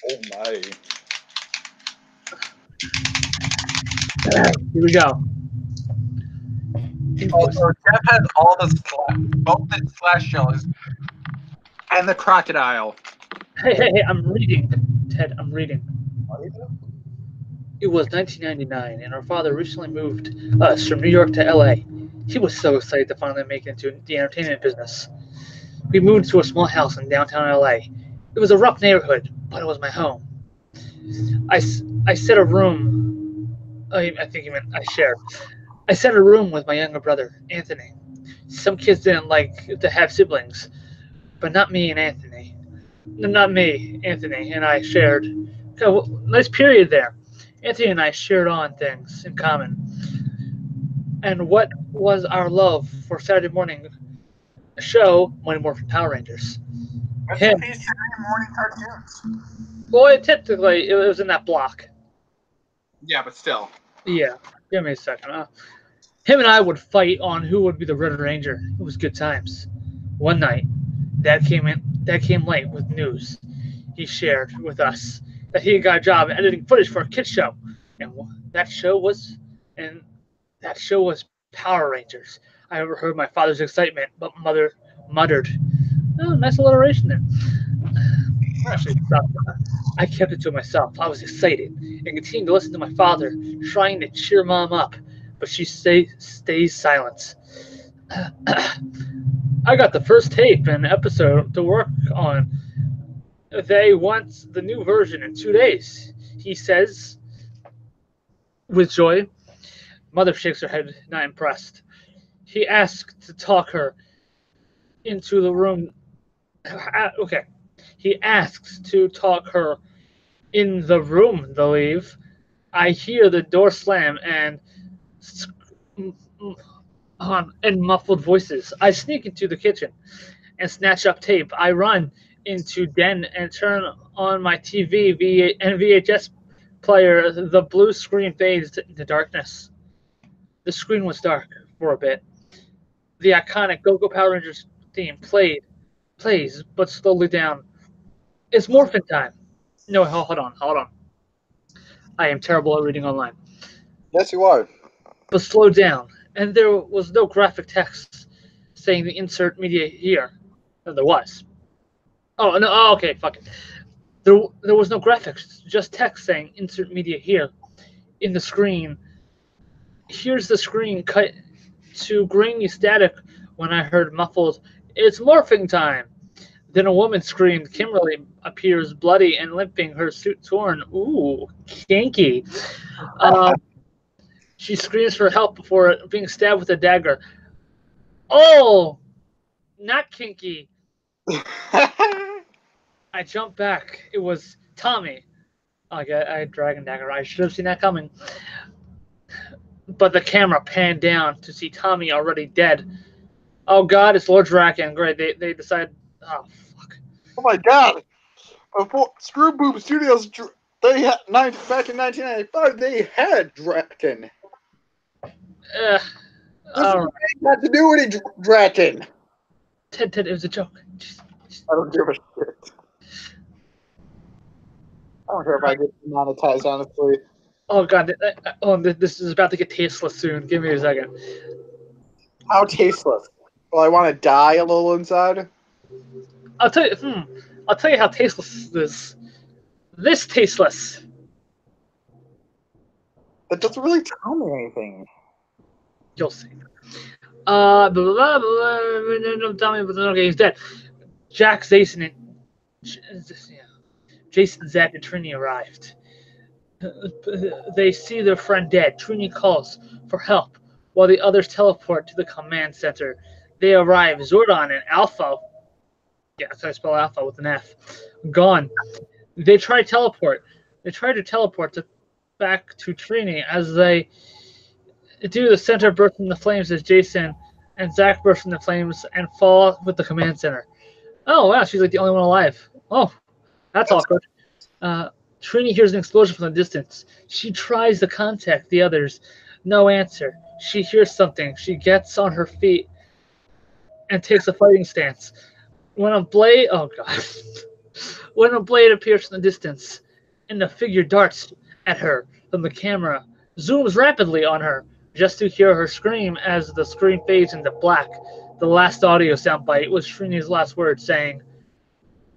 Oh my. Here we go. Also, Jeff has all both the slash shells and the crocodile. Hey, I'm reading, Ted. I'm reading. It was 1999, and our father recently moved us from New York to LA. He was so excited to finally make it into the entertainment business. We moved to a small house in downtown LA. It was a rough neighborhood, but it was my home. I set a room. I think you meant I shared. I shared a room with my younger brother, Anthony. Some kids didn't like to have siblings, but not me and Anthony. No, not me, Anthony, and I shared. Okay, well, nice period there. Anthony and I shared on things in common. And what was our love for Saturday morning show, Monday Morphin Power Rangers? Him. Saturday morning cartoons. Well, technically, it was in that block. Yeah, but still. Yeah, give me a second. Him and I would fight on who would be the Red Ranger. It was good times. One night, Dad came late with news. He shared with us that he got a job editing footage for a kids show, and that show was Power Rangers. I overheard my father's excitement, but Mother muttered, "Oh, nice alliteration there." I kept it to myself. I was excited and continued to listen to my father, trying to cheer Mom up, but she stays silent. I got the first tape and episode to work on. They want the new version in 2 days, he says with joy. Mother shakes her head, not impressed. He asked to talk her into the room. Okay. He asks to talk her in the room, they leave. I hear the door slam and muffled voices. I sneak into the kitchen and snatch up tape. I run into den and turn on my TV and VHS player. The blue screen fades into darkness. The screen was dark for a bit. The iconic Go-Go Power Rangers theme plays, but slowly down. It's morphin' time. No, hold on. I am terrible at reading online. Yes, you are. But slow down, and there was no graphic text saying the insert media here. No, there was. Oh, no, okay, fuck it. There was no graphics, just text saying insert media here in the screen. Here's the screen cut to grainy static when I heard muffled, "It's morphing time." Then a woman screamed. Kimberly appears bloody and limping, her suit torn. Ooh, kinky. She screams for help before being stabbed with a dagger. Oh, not kinky. I jumped back. It was Tommy. Like I had Dragon Dagger. I should have seen that coming. But the camera panned down to see Tommy already dead. Oh God, it's Lord Draken. Great. They decided. Oh fuck. Oh my God! Before Screw Boob Studios, they had back in 1995. They had Draken. Uh, This all right. had to do with Draken. Ted, it was a joke. I don't give a shit. I don't care if I get demonetized, honestly. Oh God. This is about to get tasteless soon. Give me a second. How tasteless. Well, I want to die a little inside. I'll tell you. I'll tell you how tasteless this is. This tasteless. That doesn't really tell me anything. You'll see. Tell me, but okay, he's dead. Jack, Jason, Zach, and Trini arrived. They see their friend dead. Trini calls for help, while the others teleport to the command center. They arrive. Zordon and Alpha. Yeah, that's how I spell Alpha with an F. Gone. They try to teleport. Back to Trini as they do. The center burst from the flames as Jason and Zach burst from the flames and fall with the command center. Oh wow, she's like the only one alive. Oh, that's awkward. Trini hears an explosion from the distance. She tries to contact the others. No answer. She hears something. She gets on her feet and takes a fighting stance. When a blade when a blade appears from the distance and the figure darts at her from the camera, zooms rapidly on her just to hear her scream as the screen fades into black. The last audio soundbite was Trini's last word saying,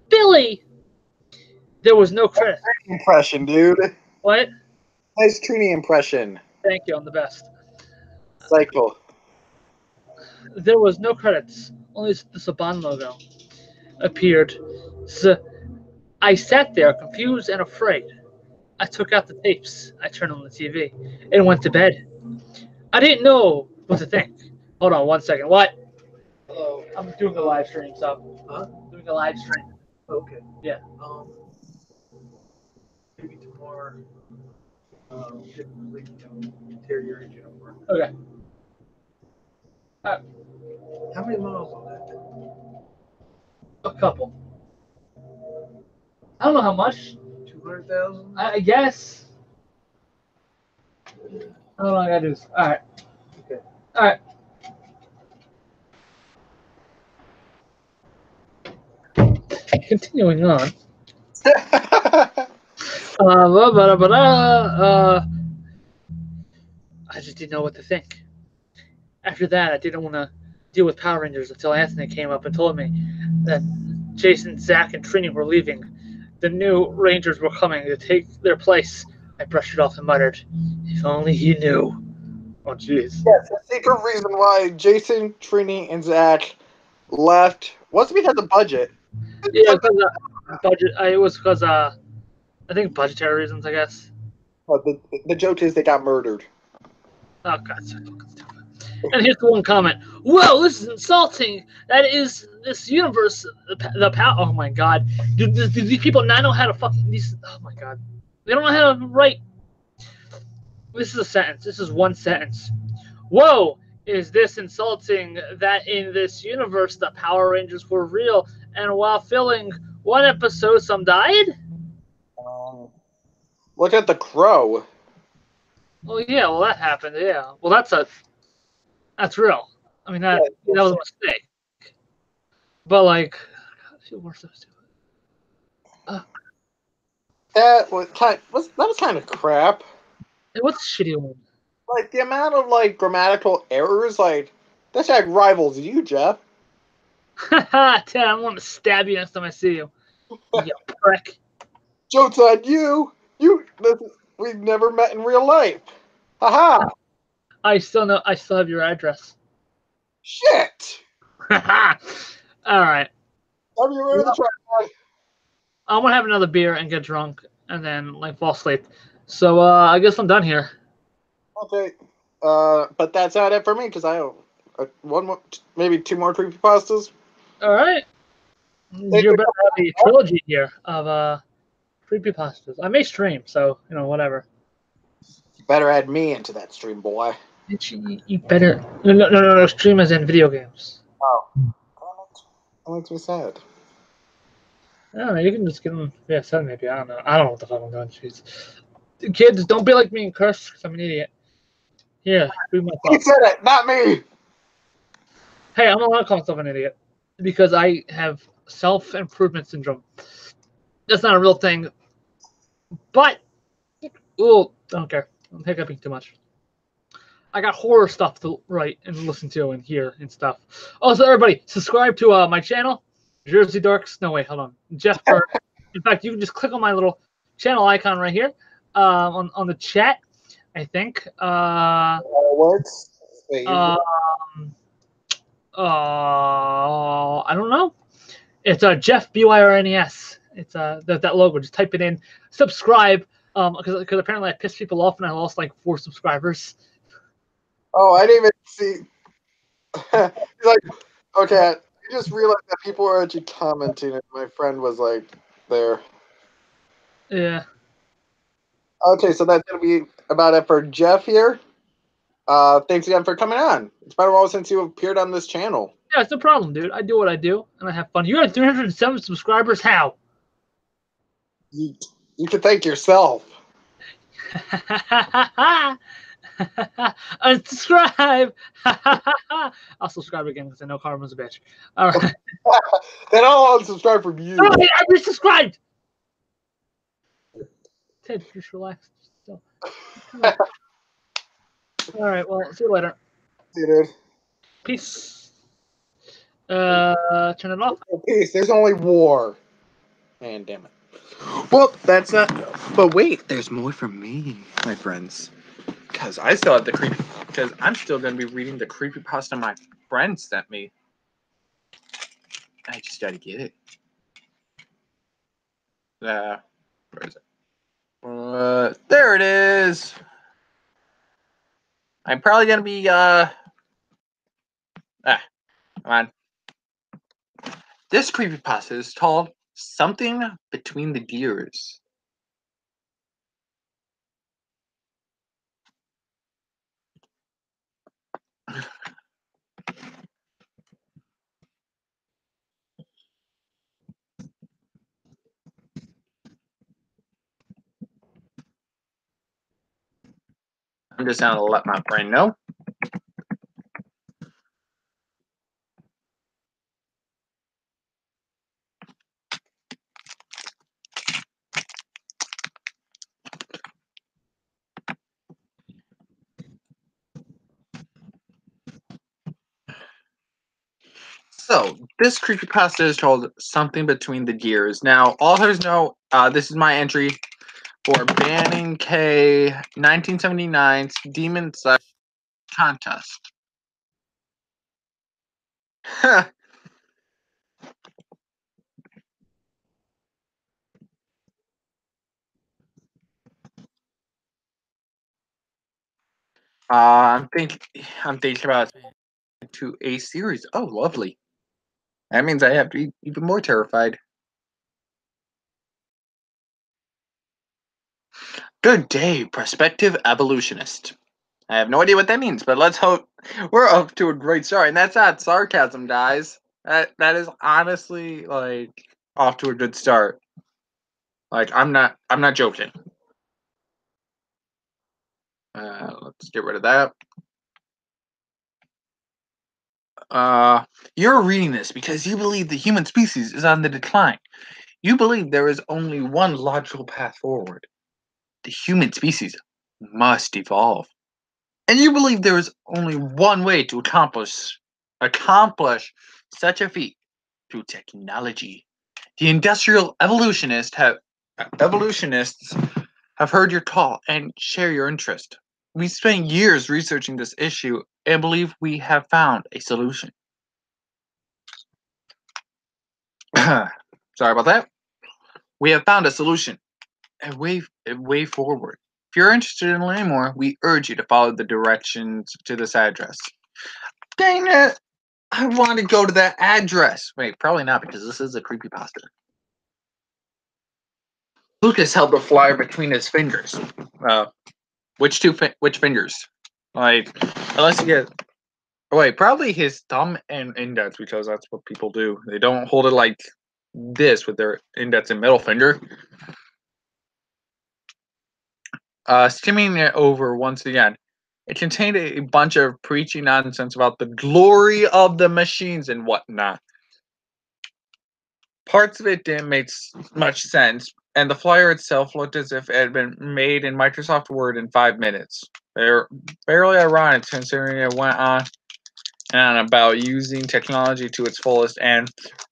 "Billy!" There was no credit. Impression, dude. What? Nice Trini impression. Thank you, I'm the best. Cycle. There was no credits, only the Saban logo appeared. So I sat there, confused and afraid. I took out the tapes, I turned on the TV, and went to bed. I didn't know what to think. Hold on 1 second. What? Hello. I'm doing a live stream, so. Huh? Doing a live stream. Okay. Yeah. Maybe tomorrow. Tear your engine apart. Okay. How many miles on that? A couple. I don't know how much. 200,000. I guess. I don't know what I gotta do. All right. Okay. All right. Continuing on. I just didn't know what to think. After that, I didn't want to deal with Power Rangers until Anthony came up and told me that Jason, Zach, and Trini were leaving. The new Rangers were coming to take their place. I brushed it off and muttered, "If only he knew." Oh, jeez. Yes, the secret reason why Jason, Trini, and Zach left wasn't because of budget. Yeah, because budget. It was because I think budgetary reasons, I guess. But the joke is they got murdered. Oh God, so fucking stupid. And here's the one comment. Whoa, this is insulting. That is this universe. The power. Oh my God, do these people not know how to fucking these? Oh my God, they don't know how to write. This is a sentence. This is one sentence. Whoa, is this insulting that in this universe the Power Rangers were real and while filming one episode some died? Look at the crow. Well, yeah, well that happened. Yeah, well that's real. I mean that was a mistake. But like, God, we're so stupid. That was kind of crap. What's a shitty one? Like the amount of like grammatical errors, like that like rivals you, Jeff. Haha, Ted, I'm gonna stab you next time I see you. You prick. Joke's on you. We've never met in real life. Haha. I still have your address. Shit. Haha. All right. Have you read the track? I'm gonna have another beer and get drunk and then like fall asleep. So I guess I'm done here. Okay. But that's not it for me because I one more, maybe two more creepypastas. All right. You're about to have a trilogy here of creepypastas. I may stream, so whatever. You better add me into that stream, boy. You better no stream as in video games. Oh, that makes me sad. I don't know. You can just get them via send maybe. I don't know. I don't know what the fuck I'm doing. Jeez. Kids, don't be like me and curse because I'm an idiot. Here, read my He thoughts. said it, not me. Hey, I'm not allowed to call myself an idiot because I have self-improvement syndrome. That's not a real thing. But, I don't care. I'm hiccuping too much. I got horror stuff to write and listen to and hear and stuff. Also, everybody, subscribe to my channel, Jersey Dorks. No, wait, hold on. Jeff Burke. In fact, you can just click on my little channel icon right here on the chat, I think. Words. Wait, I don't know. It's Jeff Byrnes. It's that logo. Just type it in. Subscribe. Because apparently I pissed people off and I lost like 4 subscribers. oh, I didn't even see. He's like, okay, I just realized that people were actually commenting, and my friend was like, there. Yeah. Okay, so that's gonna be about it for Jeff here. Thanks again for coming on. It's been a while since you appeared on this channel. Yeah, it's no problem, dude. I do what I do and I have fun. You have 307 subscribers. How? You can thank yourself. Unsubscribe. I'll subscribe again because I know Karma's a bitch. All right. Then I'll unsubscribe from you. Oh, I resubscribed. Ted, just relax. Still. All right. Well, see you later. See you, dude. Peace. Turn it off. Peace. There's only war. Man, damn it. Well, that's not. But wait, there's more for me, my friends. Because I still have the creepy. Because I'm still going to be reading the creepypasta my friend sent me. I just got to get it. Where is it? There it is. I'm probably going to be. Come on. This creepypasta is called Something Between the Gears. I'm just going to let my friend know. So, this creepypasta is called Something Between the Gears. Now, authors know this is my entry for Banning K 1979's Demon Slash Contest. I'm thinking about to a series. Oh, lovely. That means I have to be even more terrified. Good day, prospective evolutionist. I have no idea what that means, but let's hope we're up to a great start. And that's not sarcasm, guys. That is honestly like off to a good start. Like I'm not joking. Let's get rid of that. You're reading this because you believe the human species is on the decline. You believe there is only one logical path forward. The human species must evolve. And you believe there is only one way to accomplish such a feat through technology. The industrial evolutionists have heard your call and share your interest. We spent years researching this issue and believe we have found a solution. Sorry about that. We have found a solution, a way forward. If you're interested in learning more, we urge you to follow the directions to this address. Dang it! I want to go to that address. Wait, probably not because this is a creepypasta. Lucas held the flyer between his fingers. Which fingers? Like, unless you get. Oh, wait, probably his thumb and index because that's what people do. They don't hold it like this with their index and middle finger. Skimming it over once again, it contained a bunch of preachy nonsense about the glory of the machines and whatnot. Parts of it didn't make much sense, and the flyer itself looked as if it had been made in Microsoft Word in 5 minutes. They're barely ironic considering it went on and on about using technology to its fullest and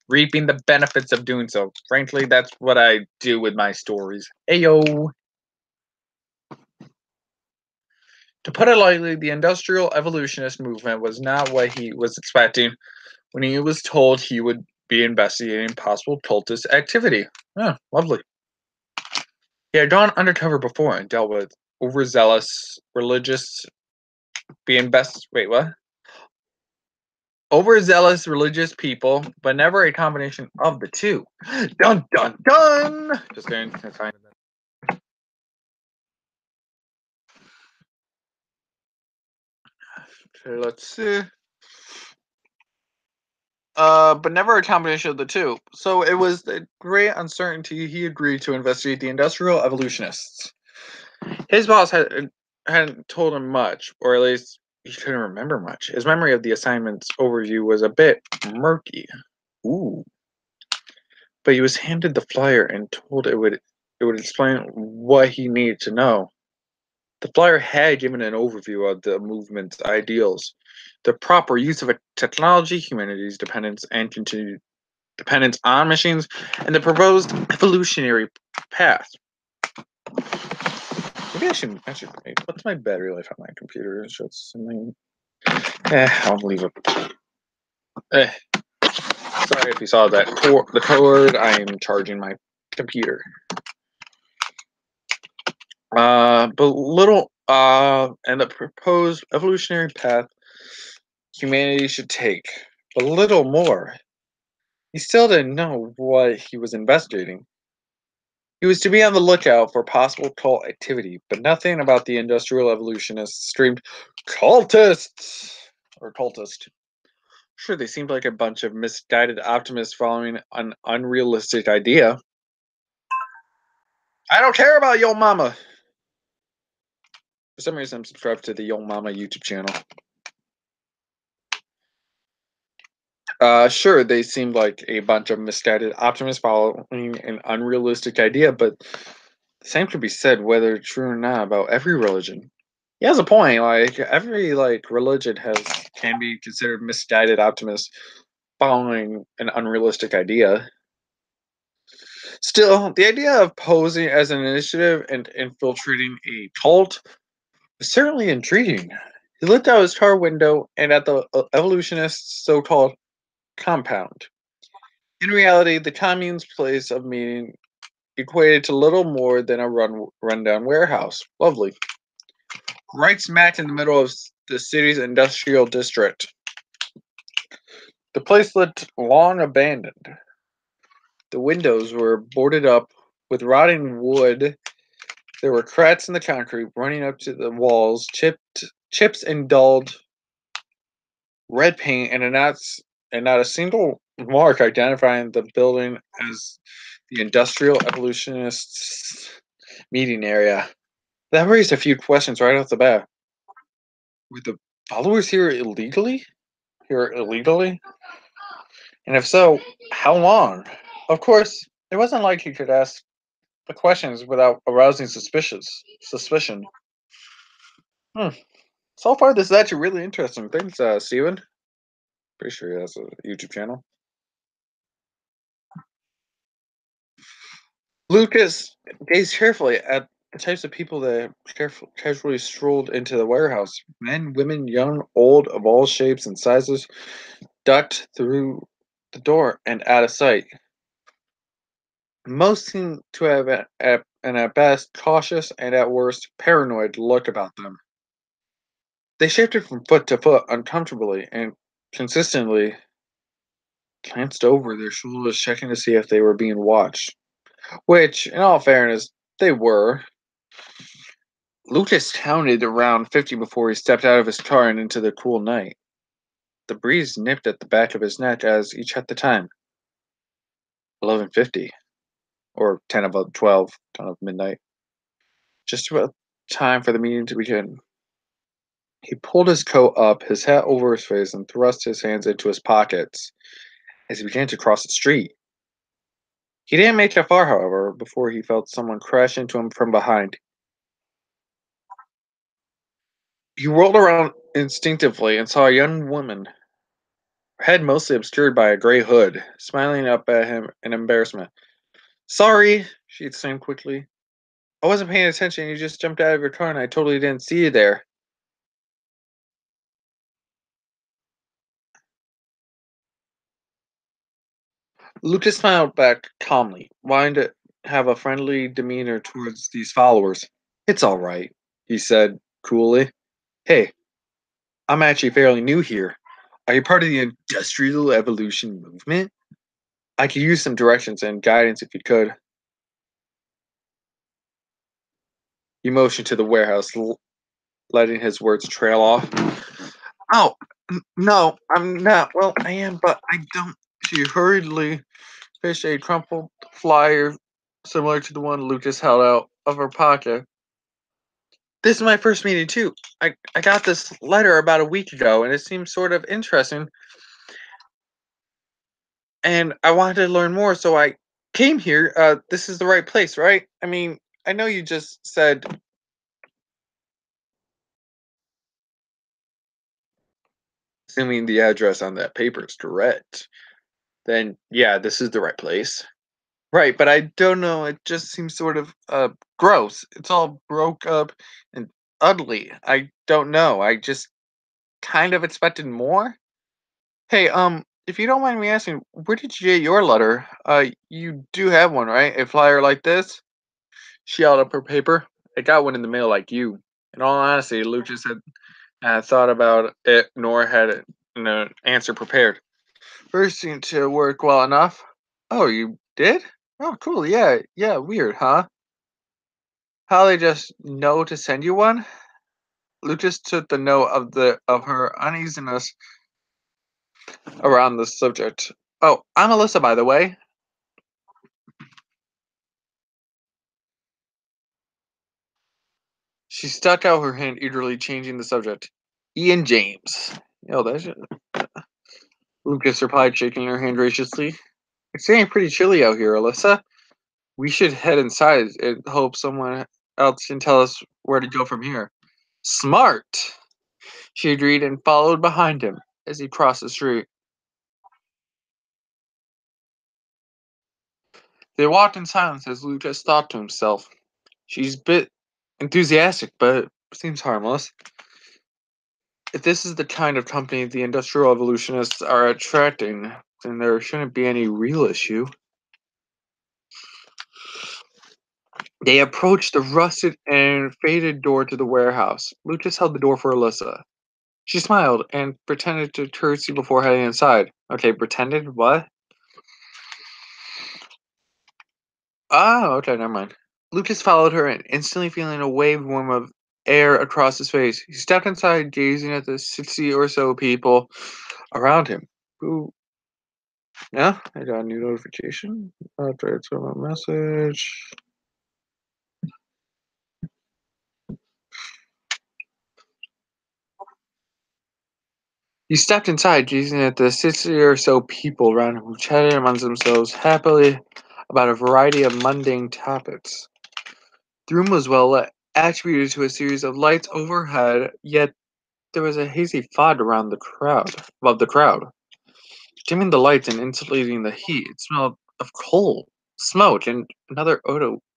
reaping the benefits of doing so. Frankly, that's what I do with my stories. Ayo! To put it lightly, the industrial evolutionist movement was not what he was expecting when he was told he would be investigating possible cultist activity. Oh, lovely. He had gone undercover before and dealt with overzealous religious overzealous religious people, but never a combination of the two. Dun dun dun! Just kidding. That's fine. Okay, let's see. But never a combination of the two. So it was the great uncertainty he agreed to investigate the industrial evolutionists. His boss hadn't told him much, or at least he couldn't remember much. His memory of the assignment's overview was a bit murky. Ooh. But he was handed the flyer and told it would explain what he needed to know. The flyer had given an overview of the movement's ideals, the proper use of technology, humanity's dependence and continued dependence on machines, and the proposed evolutionary path. Maybe I should wait. What's my battery life on my computer? It shows something. I'll leave it. Sorry if you saw that. The cord. I am charging my computer. And the proposed evolutionary path humanity should take. A little more. He still didn't know what he was investigating. He was to be on the lookout for possible cult activity, but nothing about the industrial evolutionists screamed cultists or cultist. Sure, they seemed like a bunch of misguided optimists following an unrealistic idea. I don't care about Yo Mama. For some reason, I'm subscribed to the Yo Mama YouTube channel. Sure, they seemed like a bunch of misguided optimists following an unrealistic idea, but the same could be said, whether true or not, about every religion. He has a point. Like every religion can be considered misguided optimists following an unrealistic idea. Still, the idea of posing as an initiative and infiltrating a cult is certainly intriguing. He looked out his car window and at the evolutionist's so-called compound. In reality, the commune's place of meeting equated to little more than a rundown warehouse. Lovely. Right smack in the middle of the city's industrial district. The place looked long abandoned. The windows were boarded up with rotting wood. There were cracks in the concrete running up to the walls, chips and dulled red paint, and not a single mark identifying the building as the industrial evolutionists meeting area. That raised a few questions right off the bat. Were the followers here illegally? And if so, how long? Of course, it wasn't like he could ask the questions without arousing suspicion. So far, this is actually really interesting. Thanks, Steven. Pretty sure he has a YouTube channel. Lucas gazed carefully at the types of people that casually strolled into the warehouse. Men, women, young, old, of all shapes and sizes, ducked through the door and out of sight. Most seemed to have an at best cautious and at worst paranoid look about them. They shifted from foot to foot uncomfortably and consistently glanced over their shoulders, checking to see if they were being watched. Which, in all fairness, they were. Lucas counted around 50 before he stepped out of his car and into the cool night. The breeze nipped at the back of his neck as he checked the time. 11:50, or 10 about 12, kind of midnight. Just about time for the meeting to begin. He pulled his coat up, his hat over his face, and thrust his hands into his pockets as he began to cross the street. He didn't make it far, however, before he felt someone crash into him from behind. He whirled around instinctively and saw a young woman, her head mostly obscured by a gray hood, smiling up at him in embarrassment. Sorry, she exclaimed quickly. I wasn't paying attention. You just jumped out of your car and I totally didn't see you there. Lucas smiled back calmly, wanting to have a friendly demeanor towards these followers. It's all right, he said coolly. Hey, I'm actually fairly new here. Are you part of the industrial evolution movement? I could use some directions and guidance if you could. He motioned to the warehouse, letting his words trail off. Oh, no, I'm not. Well, I am, but I don't. She hurriedly fished a crumpled flyer similar to the one Lucas held out of her pocket. This is my first meeting, too. I got this letter about a week ago, and it seems sort of interesting. And I wanted to learn more, so I came here. This is the right place, right? I mean, I know you just said. Assuming the address on that paper is correct, then yeah, this is the right place. Right, but I don't know. It just seems sort of gross. It's all broke up and ugly. I don't know. I just kind of expected more. Hey, if you don't mind me asking, where did you get your letter? You do have one, right? A flyer like this? She held up her paper. I got one in the mail like you. In all honesty, Lucas had thought about it, nor had an answer prepared. First seemed to work well enough. Oh, you did? Oh, cool. Yeah, yeah. Weird, huh? How they just know to send you one? Lucas took the note of her uneasiness around the subject. Oh, I'm Alyssa, by the way. She stuck out her hand eagerly, changing the subject. Ian James. Yo, that's Lucas replied, shaking her hand graciously. It's getting pretty chilly out here, Alyssa. We should head inside and hope someone else can tell us where to go from here. Smart, she agreed and followed behind him as he crossed the street. They walked in silence as Lucas thought to himself. She's a bit enthusiastic, but seems harmless. If this is the kind of company the industrial evolutionists are attracting, then there shouldn't be any real issue. They approached the rusted and faded door to the warehouse. Lucas held the door for Alyssa. She smiled and pretended to curtsy before heading inside. Okay, pretended? What? Oh, okay, never mind. Lucas followed her and instantly feeling a wave warm of air across his face. He stepped inside, gazing at the 60 or so people around him. Who? Yeah, I got a new notification. After it's from a message. He stepped inside, gazing at the 60 or so people around him who chatted amongst themselves happily about a variety of mundane topics. The room was well lit, attributed to a series of lights overhead, yet there was a hazy fog around the crowd, above the crowd. Dimming the lights and insulating the heat, it smelled of coal, smoke, and another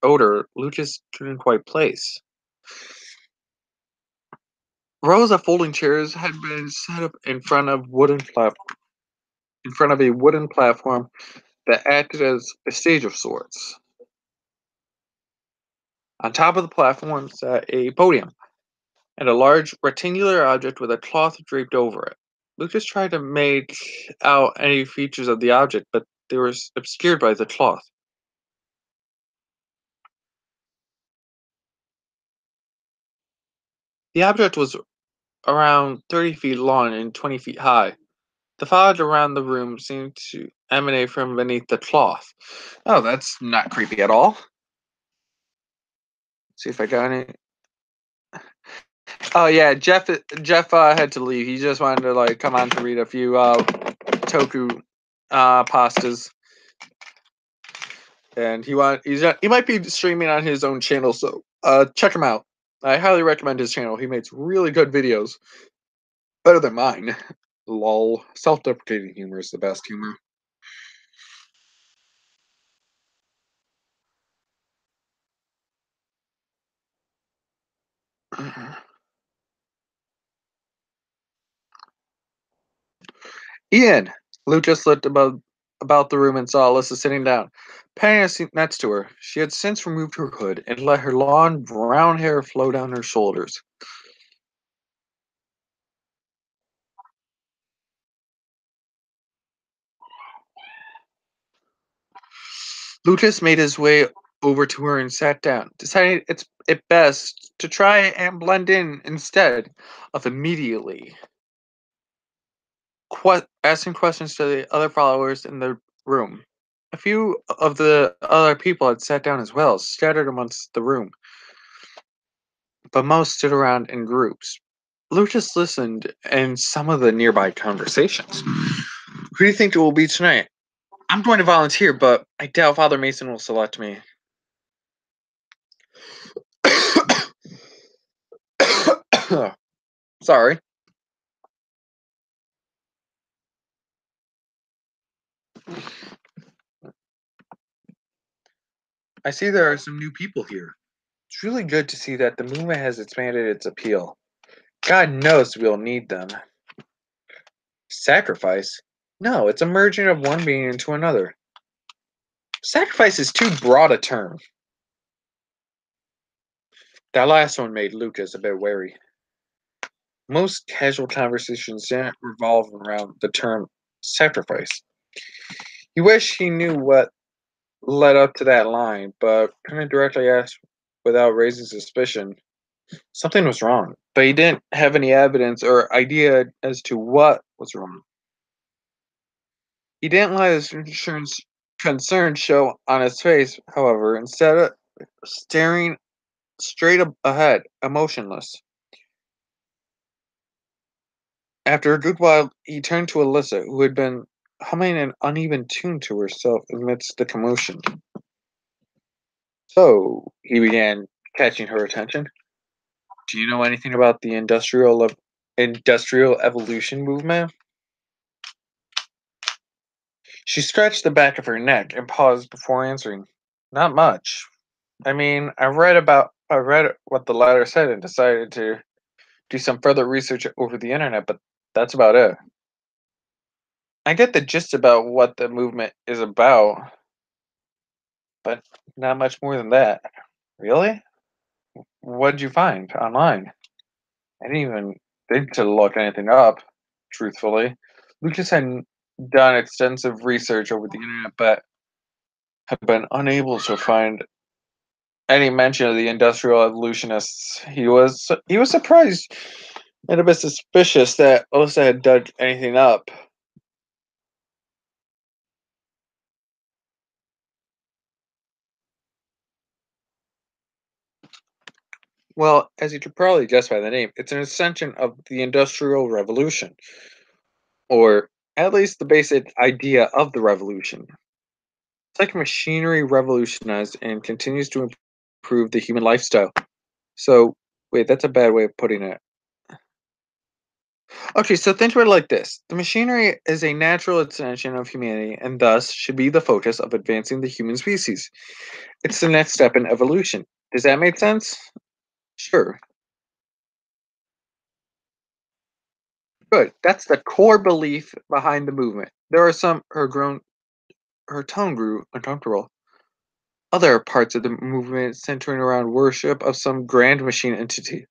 odor Lucas couldn't quite place. Rows of folding chairs had been set up in front of a wooden platform that acted as a stage of sorts. On top of the platform sat a podium, and a large rectangular object with a cloth draped over it. Lucas tried to make out any features of the object, but they were obscured by the cloth. The object was around 30 feet long and 20 feet high. The fog around the room seemed to emanate from beneath the cloth. Oh, that's not creepy at all. See if I got any. Oh yeah, Jeff had to leave. He just wanted to like come on to read a few toku pastas, and he might be streaming on his own channel. So check him out. I highly recommend his channel. He makes really good videos, better than mine. Lol. Self-deprecating humor is the best humor. Ian! Lucas looked about the room and saw Alyssa sitting down, patting a seat next to her. She had since removed her hood and let her long brown hair flow down her shoulders. Lucas made his way over to her and sat down, deciding it best to try and blend in instead of immediately asking questions to the other followers in the room. A few of the other people had sat down as well, scattered amongst the room, but most stood around in groups. Lucas listened in some of the nearby conversations. Who do you think it will be tonight? I'm going to volunteer, but I doubt Father Mason will select me. Sorry. I see there are some new people here. It's really good to see that the movement has expanded its appeal. God knows we'll need them. Sacrifice? No, it's a merging of one being into another. Sacrifice is too broad a term. That last one made Lucas a bit wary. Most casual conversations didn't revolve around the term sacrifice. He wished he knew what led up to that line, but couldn't directly ask without raising suspicion. Something was wrong, but he didn't have any evidence or idea as to what was wrong. He didn't let his insurance concern show on his face, however, instead of staring straight ahead, emotionless. After a good while, he turned to Alyssa, who had been humming an uneven tune to herself amidst the commotion. So, he began, catching her attention. Do you know anything about the industrial evolution movement? She scratched the back of her neck and paused before answering. Not much. I mean, I read what the letter said and decided to do some further research over the internet, but that's about it. I get the gist about what the movement is about, but not much more than that. Really? What'd you find online? I didn't even think to look anything up, truthfully. Lucas had done extensive research over the internet, but had been unable to find any mention of the industrial evolutionists. He was surprised and a bit suspicious that Osa had dug anything up. Well, as you could probably guess by the name, it's an extension of the Industrial Revolution, or at least the basic idea of the revolution. It's like machinery revolutionized and continues to improve the human lifestyle. So, wait, that's a bad way of putting it. Okay, so think of it like this. The machinery is a natural extension of humanity and thus should be the focus of advancing the human species. It's the next step in evolution. Does that make sense? Sure. Good. That's the core belief behind the movement. There are some her tone grew uncomfortable. Other parts of the movement centering around worship of some grand machine entity.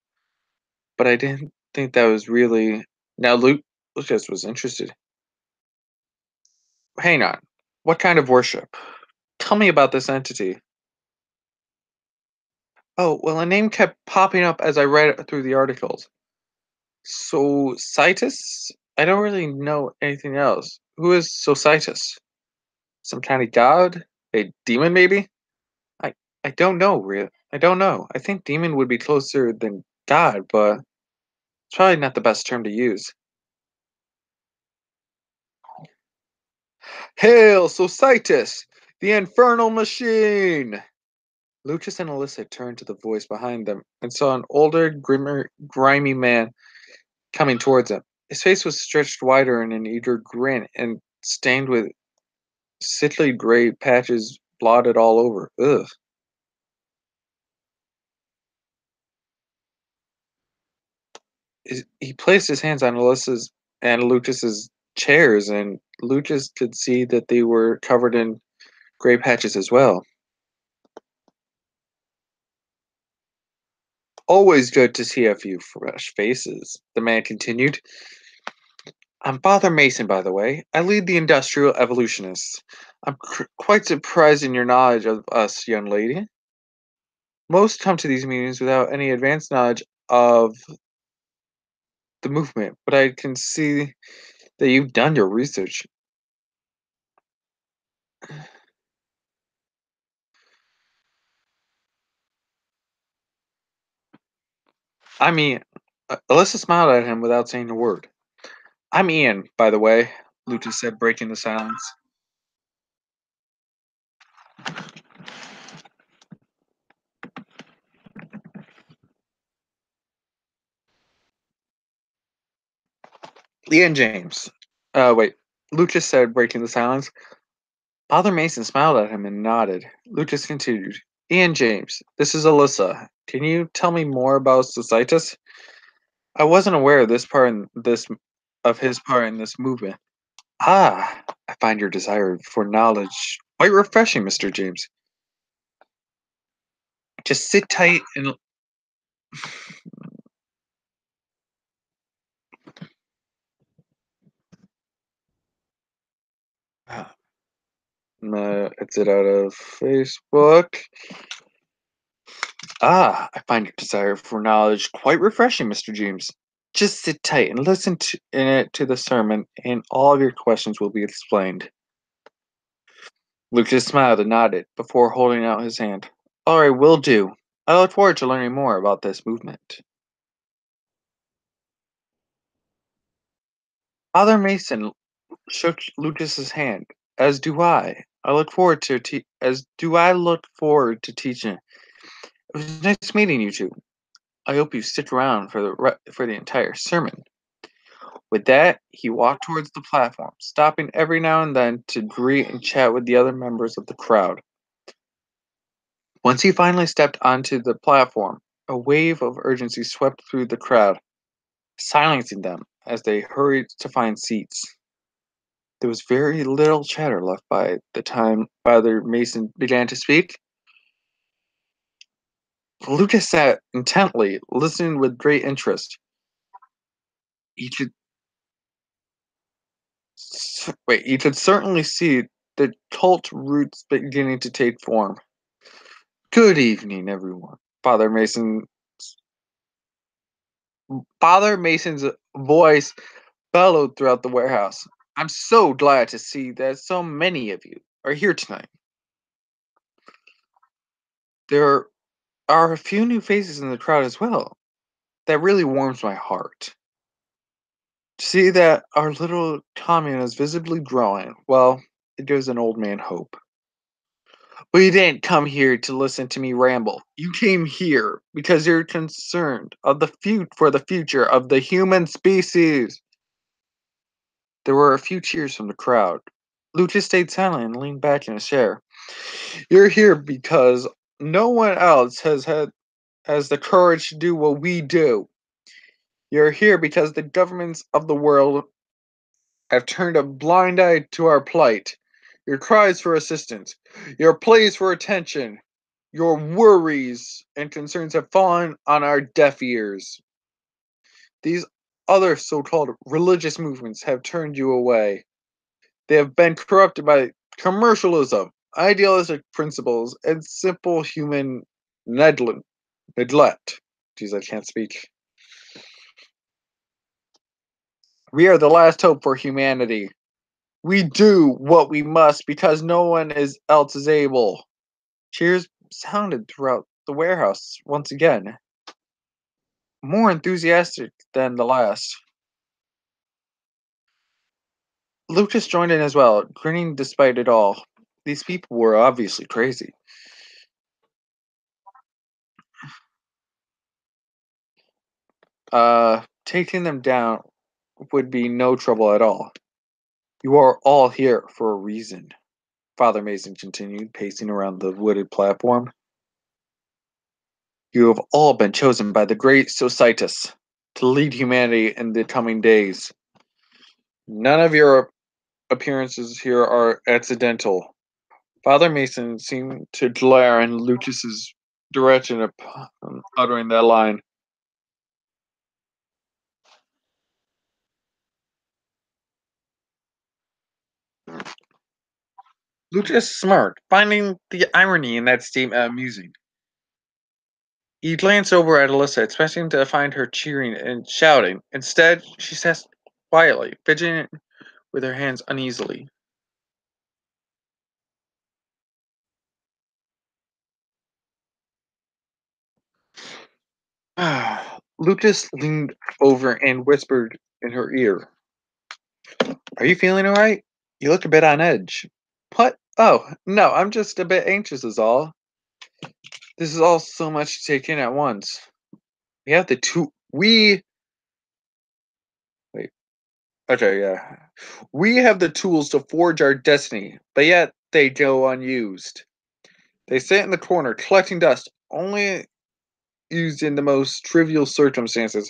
but I didn't think that was really. Now, Lucas was interested. Hang on. What kind of worship? Tell me about this entity. Oh, well, a name kept popping up as I read it through the articles. Societus? I don't really know anything else. Who is Societus? Some kind of god? A demon, maybe? I I don't know, really. I don't know. I think demon would be closer than god, but it's probably not the best term to use. Hail, Societus! The infernal machine! Lucius and Alyssa turned to the voice behind them and saw an older, grimy man coming towards them. His face was stretched wider in an eager grin and stained with sickly gray patches blotted all over. Ugh. He placed his hands on Alyssa's and Lucas's chairs, and Lucas could see that they were covered in gray patches as well. Always good to see a few fresh faces, the man continued. I'm Father Mason, by the way. I lead the Industrial Evolutionists. I'm quite surprised in your knowledge of us, young lady. Most come to these meetings without any advanced knowledge of the movement, but I can see that you've done your research. I mean, Alyssa smiled at him without saying a word. I'm Ian, by the way, Lucha said, breaking the silence. Ian James. Wait. Lucha said, breaking the silence. Father Mason smiled at him and nodded. Lucas continued. Ian James, this is Alyssa. Can you tell me more about Societas? I wasn't aware of his part in this movement. Ah, I find your desire for knowledge quite refreshing, Mr. James. Just sit tight and exit out of Facebook. Ah, I find your desire for knowledge quite refreshing, Mr. James. Just sit tight and listen to the sermon, and all of your questions will be explained. Lucas smiled and nodded before holding out his hand. All right, will do. I look forward to learning more about this movement. Father Mason shook Lucas's hand. As do I. I look forward to teaching. It was nice meeting you two. I hope you stick around for the entire sermon. With that, he walked towards the platform, stopping every now and then to greet and chat with the other members of the crowd. Once he finally stepped onto the platform, a wave of urgency swept through the crowd, silencing them as they hurried to find seats. There was very little chatter left by the time Father Mason began to speak. Lucas sat intently, listening with great interest. He could he could certainly see the cult roots beginning to take form. Good evening, everyone. Father Mason's voice bellowed throughout the warehouse. I'm so glad to see that so many of you are here tonight. There are a few new faces in the crowd as well. That really warms my heart. To see that our little commune is visibly growing, well, it gives an old man hope. But you didn't come here to listen to me ramble. You came here because you're concerned for the future of the human species. There were a few cheers from the crowd. Lucas stayed silent and leaned back in his chair. You're here because no one else has the courage to do what we do. You're here because the governments of the world have turned a blind eye to our plight. Your cries for assistance, your pleas for attention, your worries and concerns have fallen on our deaf ears. These other so-called religious movements have turned you away. They have been corrupted by commercialism, idealistic principles, and simple human neglect. Jeez, I can't speak. We are the last hope for humanity. We do what we must because no one else is able. Cheers sounded throughout the warehouse once again, more enthusiastic than the last. Lucas joined in as well, grinning despite it all. These people were obviously crazy. Taking them down would be no trouble at all. You are all here for a reason, Father Mason continued, pacing around the wooded platform. You have all been chosen by the great Societas to lead humanity in the coming days. None of your appearances here are accidental. Father Mason seemed to glare in Lucas's direction upon uttering that line. Lucas smirked, finding the irony in that statement amusing. He glanced over at Alyssa, expecting to find her cheering and shouting. Instead, she sat quietly, fidgeting with her hands uneasily. Lucas leaned over and whispered in her ear. Are you feeling alright? You look a bit on edge. What? Oh, no, I'm just a bit anxious is all. This is all so much to take in at once. We have the two we wait. Okay, yeah. We have the tools to forge our destiny, but yet they go unused. They sit in the corner collecting dust, only used in the most trivial circumstances.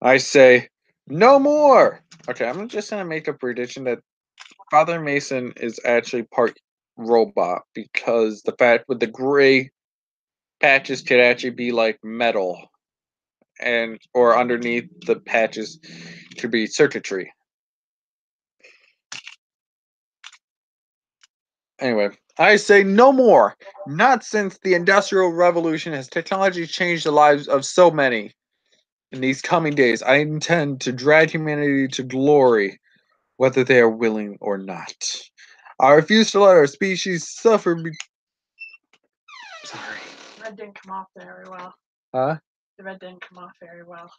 I say, no more! Okay, I'm just gonna make a prediction that Father Mason is actually part robot because the fact with the gray patches could actually be like metal and or underneath the patches could be circuitry. Anyway, I say no more. Not since the Industrial Revolution has technology changed the lives of so many. In these coming days, I intend to drag humanity to glory, whether they are willing or not. I refuse to let our species suffer. Sorry. The red didn't come off very well. Huh? The red didn't come off very well.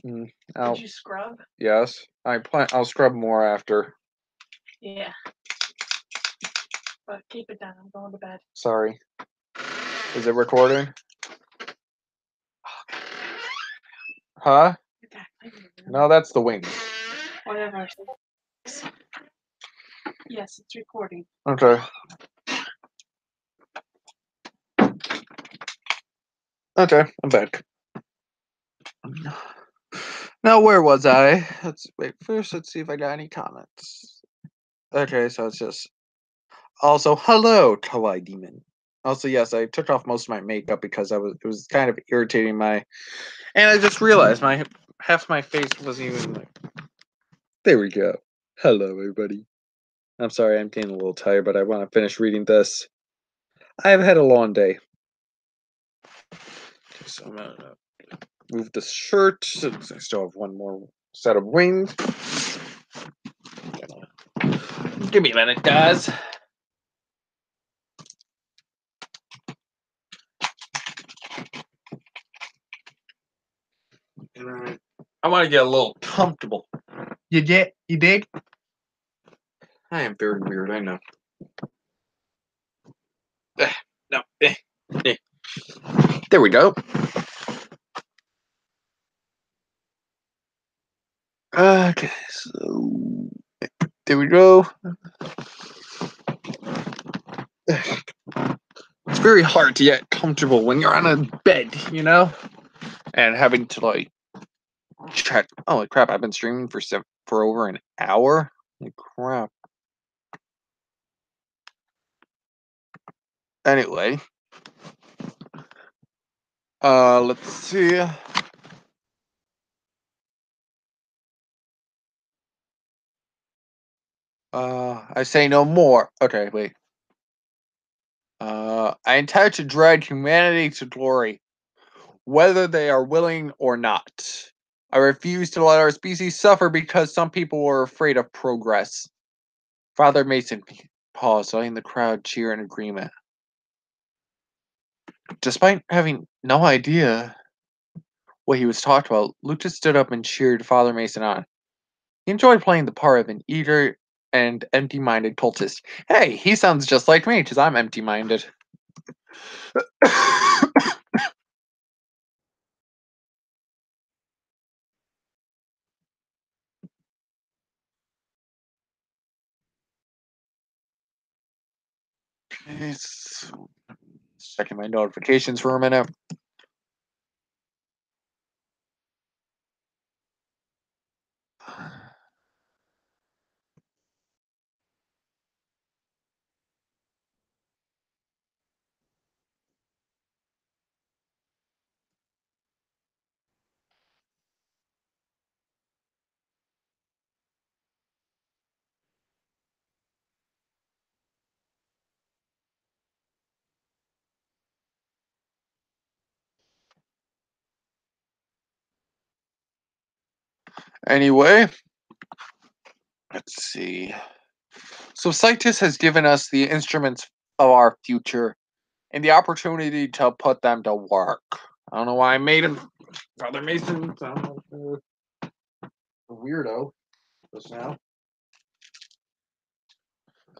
Did you scrub? Yes. I'll scrub more after. Yeah. But keep it down. I'm going to bed. Sorry. Is it recording? Huh? No, that's the wings. Whatever. Yes, it's recording. Okay. Okay, I'm back. Now, where was I? Let's wait. First, let's see if I got any comments. Okay, so it's just. Also, hello, Kawaii Demon. Also, yes, I took off most of my makeup because it was kind of irritating my. And I just realized half my face wasn't even like. There we go. Hello, everybody. I'm sorry, I'm getting a little tired, but I want to finish reading this. I've had a long day. Okay, so I'm gonna move the shirt since I still have one more set of wings. Give me a minute, guys. I want to get a little comfortable. You dig? I am very weird, I know. No. There we go. Okay, so there we go. It's very hard to get comfortable when you're on a bed, you know? And having to like check. Holy crap! I've been streaming for over an hour. Holy crap. Anyway, let's see. I say no more. Okay, wait. I intend to drag humanity to glory, whether they are willing or not. I refuse to let our species suffer because some people were afraid of progress. Father Mason paused, letting the crowd cheer in agreement. Despite having no idea what he was talking about, Lucas stood up and cheered Father Mason on. He enjoyed playing the part of an eager and empty-minded cultist. Hey, he sounds just like me, because I'm empty-minded. Checking my notifications for a minute. Anyway, let's see. So Cytus has given us the instruments of our future and the opportunity to put them to work. I don't know why I made him Father Mason. A weirdo just now.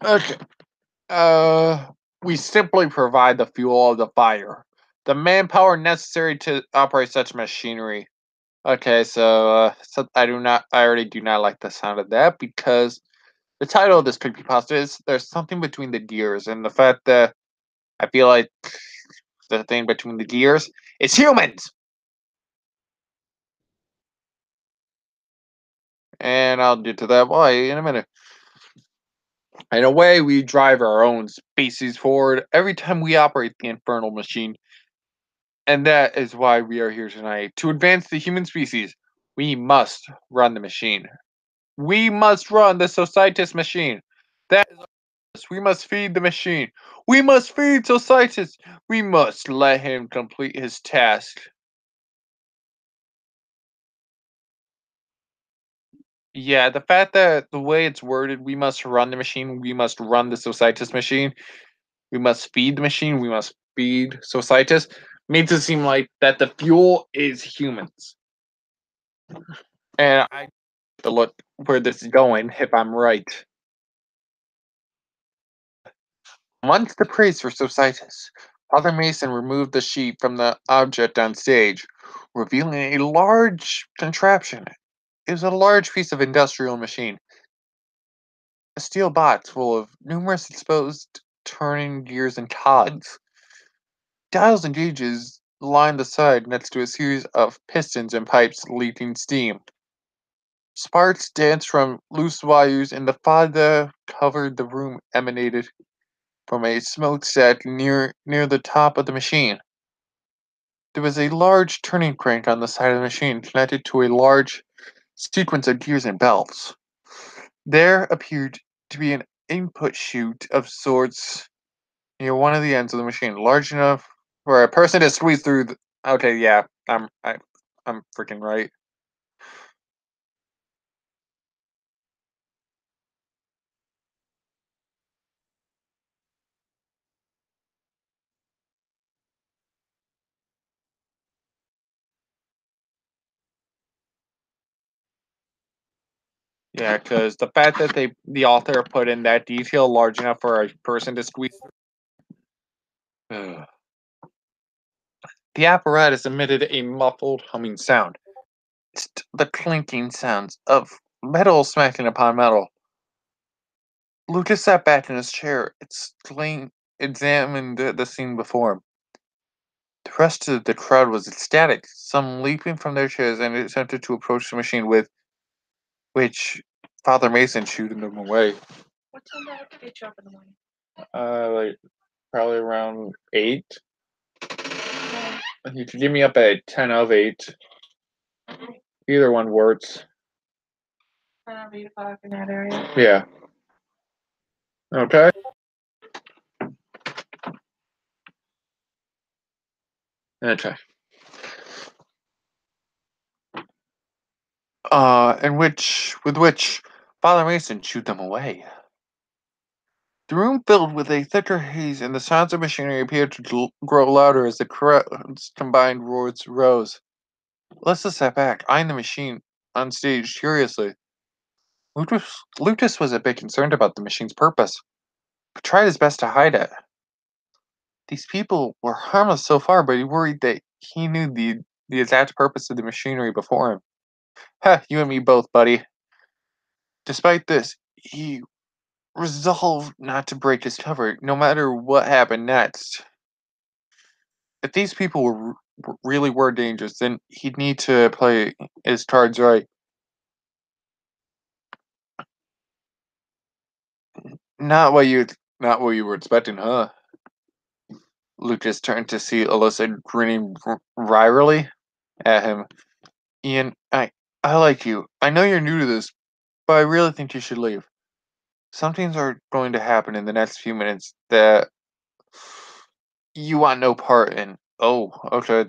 Okay. We simply provide the fuel of the fire, the manpower necessary to operate such machinery. Okay, so I already do not like the sound of that because the title of this creepypasta is "There's Something Between the Gears," and the fact that I feel like the thing between the gears is humans. And I'll get to that why in a minute. In a way, we drive our own species forward every time we operate the infernal machine. And that is why we are here tonight. To advance the human species, we must run the machine. We must run the Societas machine. That is us. We must feed the machine. We must feed Societas. We must let him complete his task. Yeah, the fact that the way it's worded, we must run the machine, we must run the Societas machine, we must feed the machine, we must feed Societas, makes it seem like that the fuel is humans. And I to look where this is going if I'm right. Once the praise for Societas, Father Mason removed the sheet from the object on stage, revealing a large contraption. It was a large piece of industrial machine. A steel box full of numerous exposed turning gears and cogs. Dials and gauges lined the side next to a series of pistons and pipes leaking steam. Sparks danced from loose wires, and the fog that covered the room emanated from a smokestack near the top of the machine. There was a large turning crank on the side of the machine connected to a large sequence of gears and belts. There appeared to be an input chute of sorts near one of the ends of the machine, large enough for a person to squeeze through. Okay, yeah, I'm freaking right. Yeah, because the fact that the author put in that detail large enough for a person to squeeze through. The apparatus emitted a muffled humming sound. It's the clinking sounds of metal smacking upon metal. Lucas sat back in his chair, examined the scene before him. The rest of the crowd was ecstatic, some leaping from their chairs and attempted to approach the machine with which Father Mason shooed them away. What time do I have to get you up in the morning? Like probably around 8. Yeah. You could give me up at 10 of 8. Either one works. 8 o'clock in that area. Yeah. Okay. Okay. With which Father Mason shooed them away. The room filled with a thicker haze, and the sounds of machinery appeared to grow louder as the crowd's combined roars rose. Lessa sat back, eyeing the machine on stage curiously. Lucas was a bit concerned about the machine's purpose, but tried his best to hide it. These people were harmless so far, but he worried that he knew the exact purpose of the machinery before him. Heh, you and me both, buddy. Despite this, he resolved not to break his cover, no matter what happened next. If these people really were dangerous, then he'd need to play his cards right. Not what you, not what you were expecting, huh? Lucas turned to see Alyssa grinning wryly at him. Ian, I like you. I know you're new to this, but I really think you should leave. Some things are going to happen in the next few minutes that you want no part in. Oh, okay.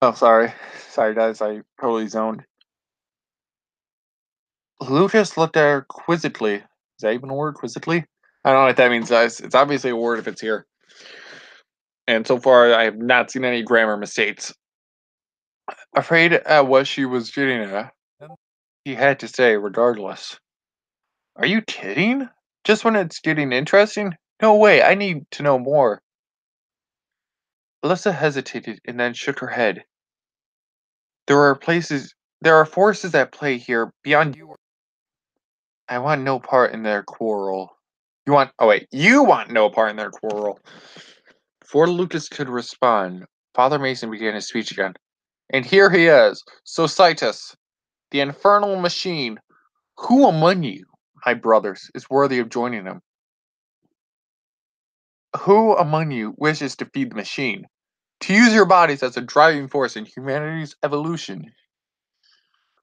Oh, sorry. Sorry, guys. I totally zoned. Lucas looked at her quizzically. Is that even a word, quizzically? I don't know what that means, guys. It's obviously a word if it's here. And so far, I have not seen any grammar mistakes. Afraid at what she was getting at, he had to say, regardless. Are you kidding? Just when it's getting interesting? No way, I need to know more. Alyssa hesitated and then shook her head. There are places, there are forces at play here beyond you. I want no part in their quarrel. You want no part in their quarrel. Before Lucas could respond, Father Mason began his speech again. And here he is, Societas, the infernal machine. Who among you, my brothers, is worthy of joining him? Who among you wishes to feed the machine? To use your bodies as a driving force in humanity's evolution?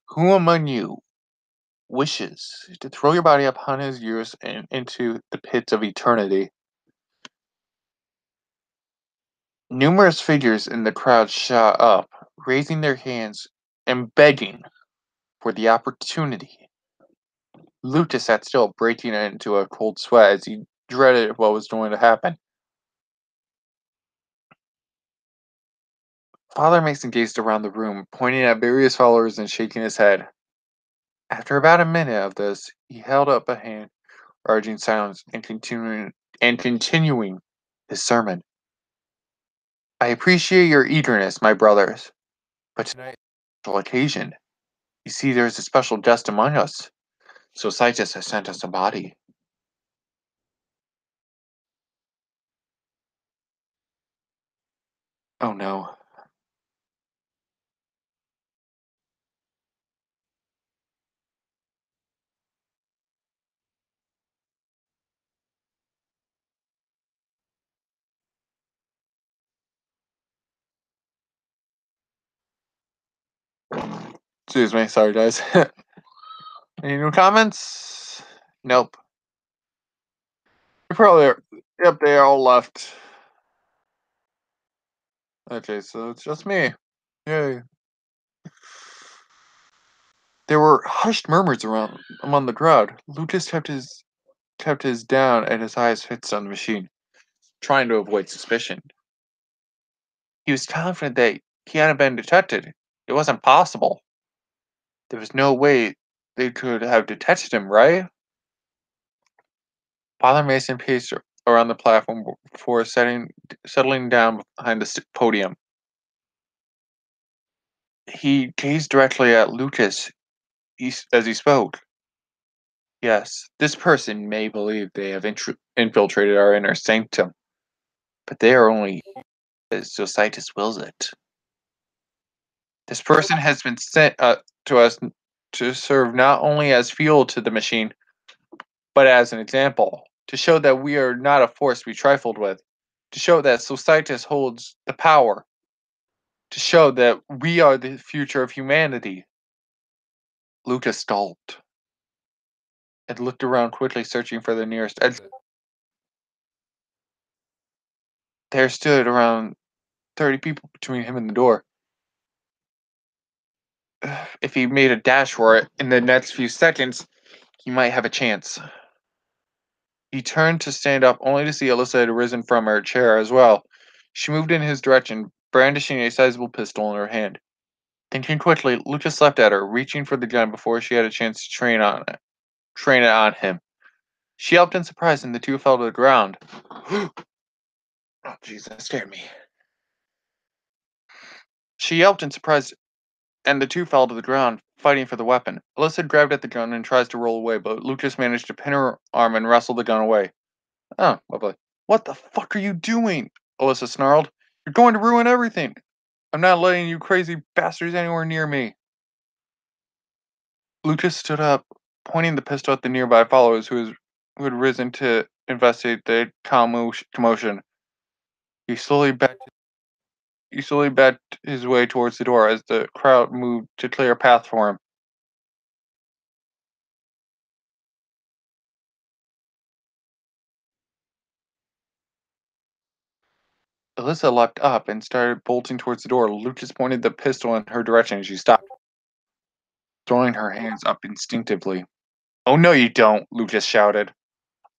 Who among you wishes to throw your body upon his ears and into the pits of eternity? Numerous figures in the crowd shot up, raising their hands and begging for the opportunity. Lucas sat still, breaking into a cold sweat as he dreaded what was going to happen. Father Mason gazed around the room, pointing at various followers and shaking his head. After about a minute of this, he held up a hand, urging silence and continuing his sermon. I appreciate your eagerness, my brothers, but tonight is a special occasion. You see, there is a special guest among us. So Citus has sent us a body. Oh no. Excuse me, sorry guys. Any new comments? Nope. Probably are. Yep, they all left. Okay, so it's just me. Yay. There were hushed murmurs around among the crowd. Lucas kept his kept his down and his eyes fixed on the machine, trying to avoid suspicion. He was confident that he hadn't been detected. It wasn't possible. There was no way they could have detected him, right? Father Mason paced around the platform before settling down behind the podium. He gazed directly at Lucas as he spoke. Yes, this person may believe they have infiltrated our inner sanctum, but they are only as Societas wills it. This person has been sent to us to serve not only as fuel to the machine, but as an example, to show that we are not a force to be trifled with, to show that Societas holds the power, to show that we are the future of humanity. Lucas stalled and looked around quickly, searching for the nearest exit. There stood around 30 people between him and the door. If he made a dash for it in the next few seconds, he might have a chance. He turned to stand up, only to see Alyssa had risen from her chair as well. She moved in his direction, brandishing a sizable pistol in her hand. Thinking quickly, Lucas leapt at her, reaching for the gun before she had a chance to train it on him. She yelped in surprise, and the two fell to the ground. Oh, jeez, that scared me. She yelped in surprise, and the two fell to the ground, fighting for the weapon. Alyssa grabbed at the gun and tries to roll away, but Lucas managed to pin her arm and wrestle the gun away. Oh, lovely. What the fuck are you doing? Alyssa snarled. You're going to ruin everything. I'm not letting you crazy bastards anywhere near me. Lucas stood up, pointing the pistol at the nearby followers who had risen to investigate the commotion. He slowly backed his way towards the door as the crowd moved to clear a path for him. Alyssa leapt up and started bolting towards the door. Lucas pointed the pistol in her direction as she stopped, throwing her hands up instinctively. Oh, no, you don't, Lucas shouted.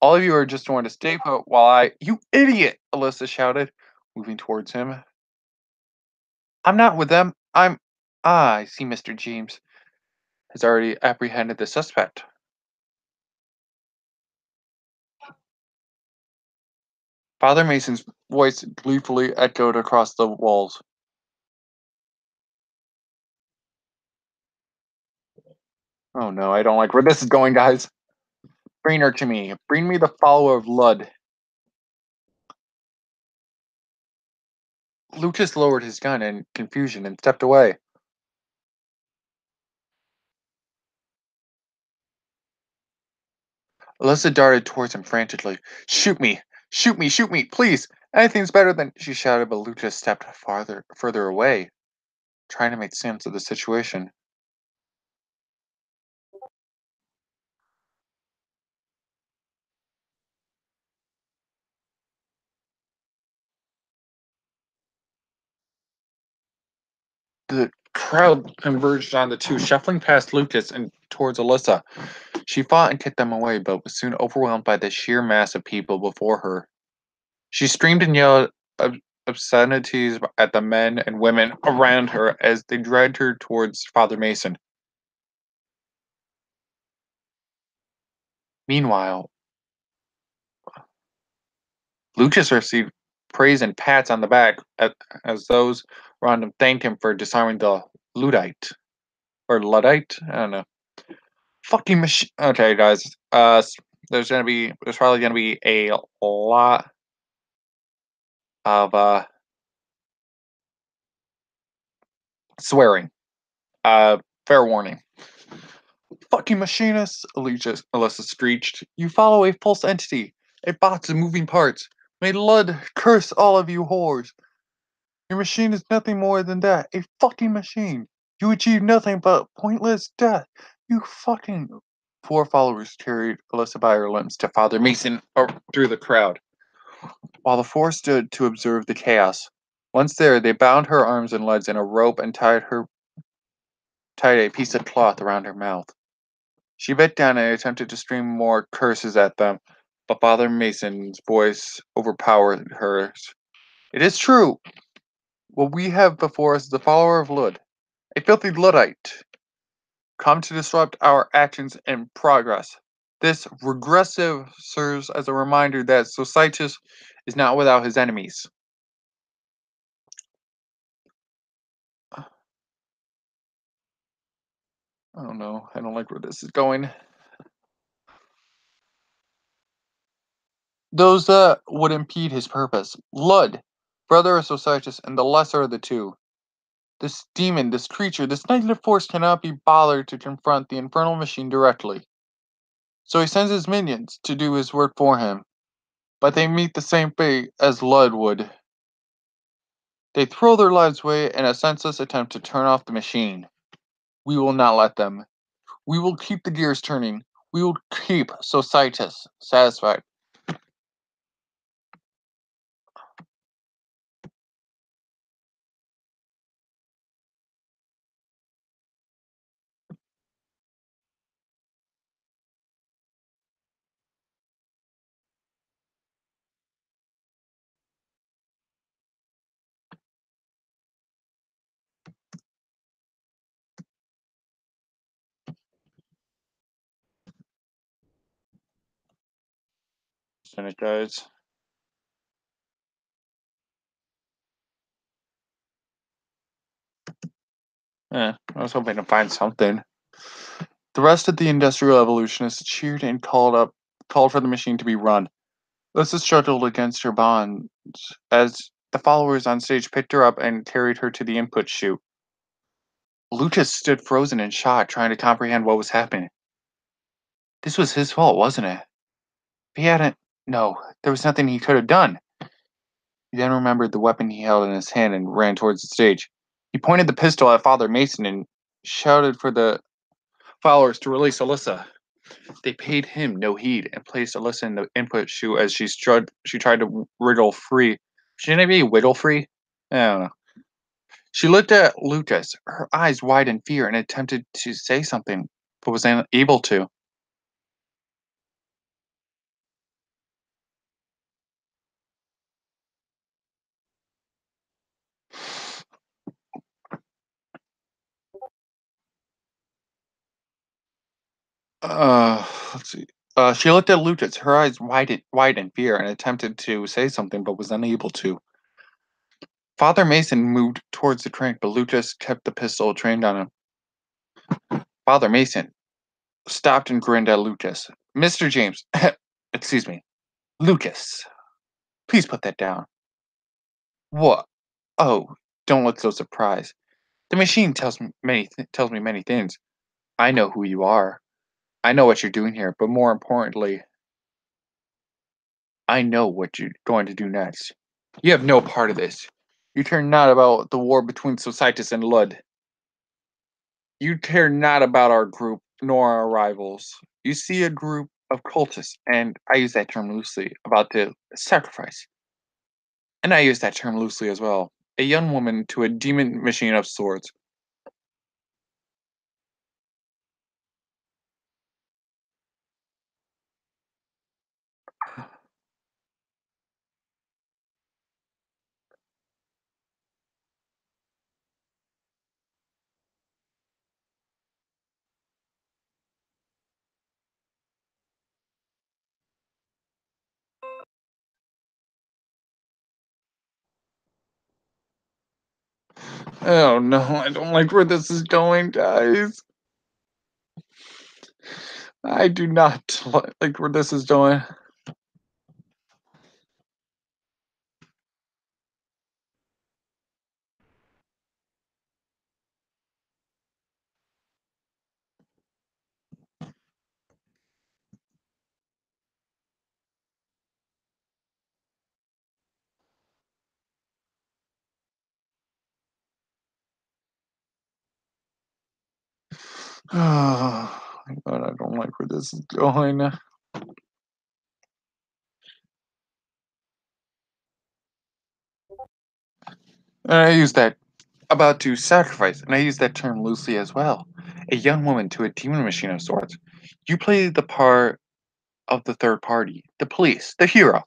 All of you are just going to stay put while I. You idiot! Alyssa shouted, moving towards him. I'm not with them. I see Mr. James has already apprehended the suspect. Father Mason's voice gleefully echoed across the walls. Oh no, I don't like where this is going, guys. Bring her to me. Bring me the follower of Lud. Lucas lowered his gun in confusion and stepped away. Alyssa darted towards him frantically. Shoot me! Shoot me! Shoot me! Please! Anything's better than she shouted, but Lucas stepped further away, trying to make sense of the situation. The crowd converged on the two, shuffling past Lucas and towards Alyssa. She fought and kicked them away, but was soon overwhelmed by the sheer mass of people before her. She screamed and yelled obscenities at the men and women around her as they dragged her towards Father Mason. Meanwhile, Lucas received praise and pats on the back as those around him thanked him for disarming the Luddite. Or Luddite? I don't know. Fucking machine. Okay, guys. There's probably gonna be a lot of swearing. Fair warning. Fucking machinists, Alyssa screeched. You follow a false entity, a box of moving parts. May Lud curse all of you whores. Your machine is nothing more than that, a fucking machine. You achieve nothing but pointless death. You fucking. Four followers carried Alyssa by her limbs to Father Mason through the crowd, while the four stood to observe the chaos. Once there, they bound her arms and legs in a rope and tied a piece of cloth around her mouth. She bit down and attempted to stream more curses at them, but Father Mason's voice overpowered hers. It is true. What we have before us is the follower of Lud, a filthy Luddite, come to disrupt our actions and progress. This regressive serves as a reminder that Societus is not without his enemies. I don't know. I don't like where this is going. Those that would impede his purpose. Lud, brother of Societus, and the lesser of the two. This demon, this creature, this negative force cannot be bothered to confront the infernal machine directly. So he sends his minions to do his work for him. But they meet the same fate as Lud would. They throw their lives away in a senseless attempt to turn off the machine. We will not let them. We will keep the gears turning. We will keep Societus satisfied. And it guys. I was hoping to find something. The rest of the industrial evolutionists cheered and called for the machine to be run. Lissa struggled against her bonds as the followers on stage picked her up and carried her to the input chute. Lucas stood frozen in shock, trying to comprehend what was happening. This was his fault, wasn't it? If he hadn't, no, there was nothing he could have done. He then remembered the weapon he held in his hand and ran towards the stage. He pointed the pistol at Father Mason and shouted for the followers to release Alyssa. They paid him no heed and placed Alyssa in the input chute as she tried to wriggle free. Shouldn't it be wiggle free? I don't know. She looked at Lucas, her eyes wide in fear, and attempted to say something, but was unable to. Let's see. She looked at Lucas, her eyes wide in fear, and attempted to say something, but was unable to. Father Mason moved towards the crank, but Lucas kept the pistol trained on him. Father Mason stopped and grinned at Lucas. Mr. James, excuse me, Lucas, please put that down. What? Oh, don't look so surprised. The machine tells me many things. I know who you are. I know what you're doing here, but more importantly, I know what you're going to do next. You have no part of this. You care not about the war between Societas and Lud. You care not about our group nor our rivals. You see a group of cultists, and I use that term loosely, about to sacrifice. And I use that term loosely as well. A young woman to a demon machine of swords. Oh no, I don't like where this is going, guys. I do not like where this is going. Oh, my God, I don't like where this is going. I use that about to sacrifice, and I use that term loosely as well, a young woman to a demon machine of sorts. You play the part of the third party, the police, the hero.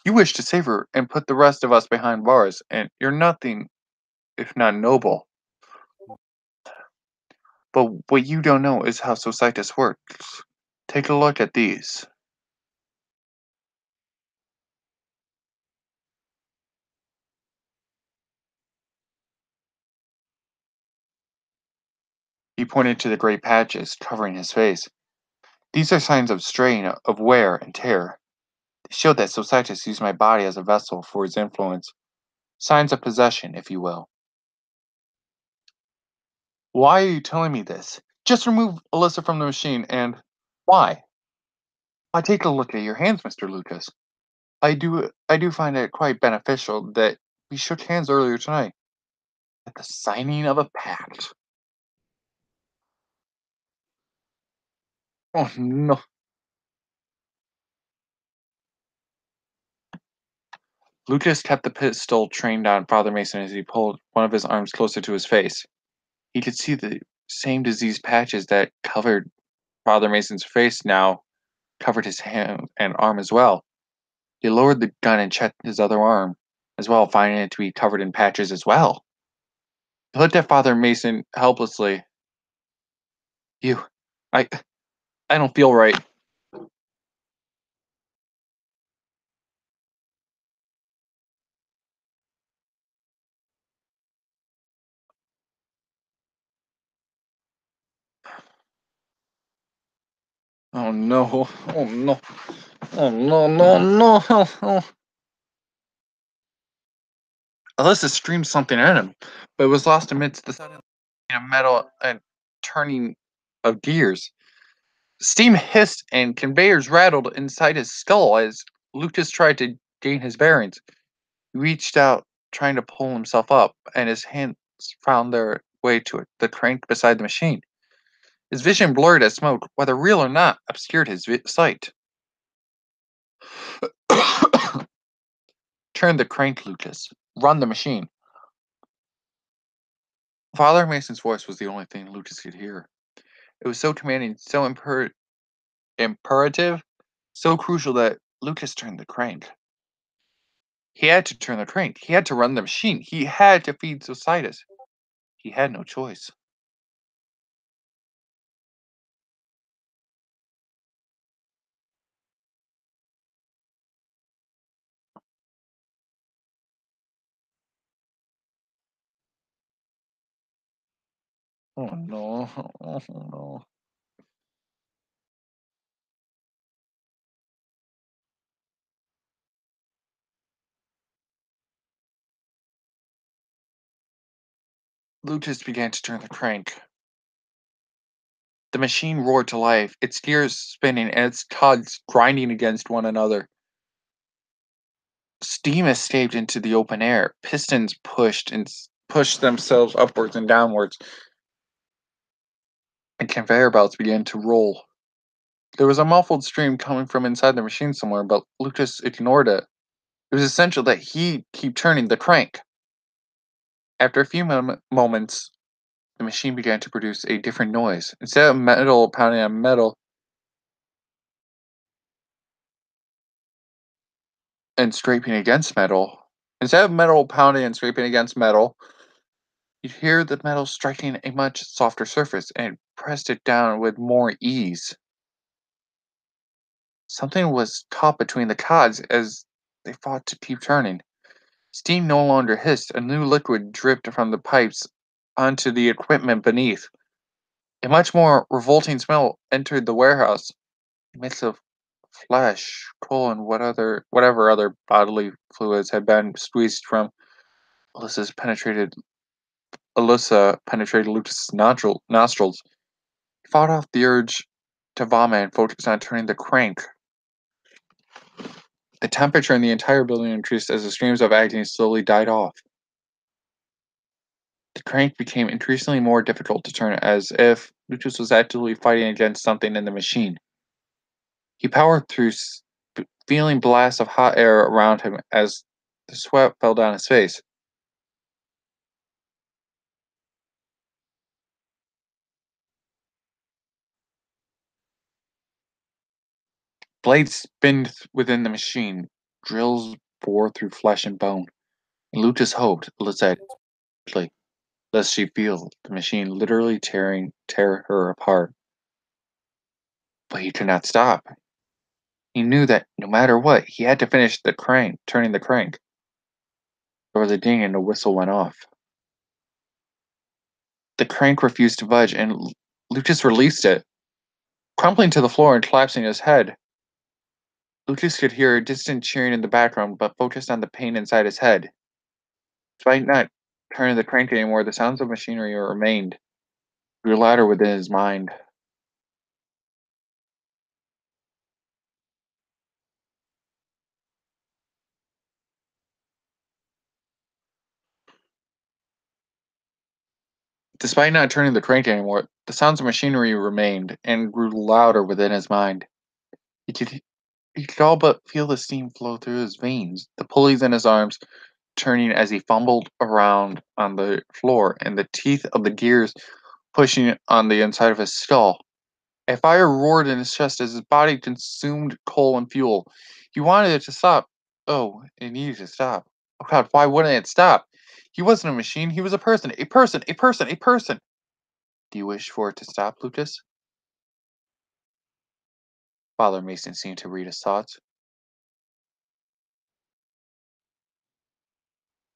You wish to save her and put the rest of us behind bars, and you're nothing if not noble. But what you don't know is how Societas works. Take a look at these. He pointed to the gray patches covering his face. These are signs of strain, of wear and tear. They show that Societas used my body as a vessel for his influence. Signs of possession, if you will. Why are you telling me this? Just remove Alyssa from the machine and... Why? Why take a look at your hands, Mr. Lucas? I do find it quite beneficial that we shook hands earlier tonight at the signing of a pact. Oh no. Lucas kept the pistol trained on Father Mason as he pulled one of his arms closer to his face. He could see the same disease patches that covered Father Mason's face now covered his hand and arm as well. He lowered the gun and checked his other arm as well, finding it to be covered in patches as well. He looked at Father Mason helplessly. You, I, I don't feel right. Oh no, oh no, oh no, no, no, oh. Alyssa screamed something at him, but it was lost amidst the sudden of metal and turning of gears. Steam hissed and conveyors rattled inside his skull as Lucas tried to gain his bearings. He reached out, trying to pull himself up, and his hands found their way to the crank beside the machine. His vision blurred as smoke, whether real or not, obscured his sight. Turn the crank, Lucas. Run the machine. Father Mason's voice was the only thing Lucas could hear. It was so commanding, so imperative, so crucial that Lucas turned the crank. He had to turn the crank. He had to run the machine. He had to feed Societas. He had no choice. Oh no. Oh no. Lucas began to turn the crank. The machine roared to life, its gears spinning and its cogs grinding against one another. Steam escaped into the open air. Pistons pushed themselves upwards and downwards, and conveyor belts began to roll. There was a muffled scream coming from inside the machine somewhere, but Lucas ignored it. It was essential that he keep turning the crank. After a few moments, the machine began to produce a different noise. Instead of metal pounding on metal and scraping against metal, instead of metal pounding and scraping against metal, you'd hear the metal striking a much softer surface and pressed it down with more ease. Something was caught between the cogs as they fought to keep turning. Steam no longer hissed, a new liquid dripped from the pipes onto the equipment beneath. A much more revolting smell entered the warehouse, a mix of flesh, coal, and whatever other bodily fluids had been squeezed from Alyssa penetrated Lucas's nostrils. He fought off the urge to vomit and focused on turning the crank. The temperature in the entire building increased as the screams of agony slowly died off. The crank became increasingly more difficult to turn, as if Lucas was actively fighting against something in the machine. He powered through, feeling blasts of hot air around him as the sweat fell down his face. Blades spin within the machine, drills bore through flesh and bone. And Lucas hoped, lest she feel the machine literally tear her apart. But he could not stop. He knew that no matter what, he had to finish turning the crank. There was a ding and the whistle went off. The crank refused to budge, and Lucas released it, crumpling to the floor and collapsing his head. Lucas could hear distant cheering in the background, but focused on the pain inside his head. Despite not turning the crank anymore, the sounds of machinery remained, grew louder within his mind. Despite not turning the crank anymore, the sounds of machinery remained and grew louder within his mind. He could, he could all but feel the steam flow through his veins, the pulleys in his arms turning as he fumbled around on the floor, and the teeth of the gears pushing on the inside of his skull. A fire roared in his chest as his body consumed coal and fuel. He wanted it to stop. Oh, it needed to stop. Oh God, why wouldn't it stop? He wasn't a machine, he was a person. A person, a person, a person. Do you wish for it to stop, Lucas? Father Mason seemed to read his thoughts.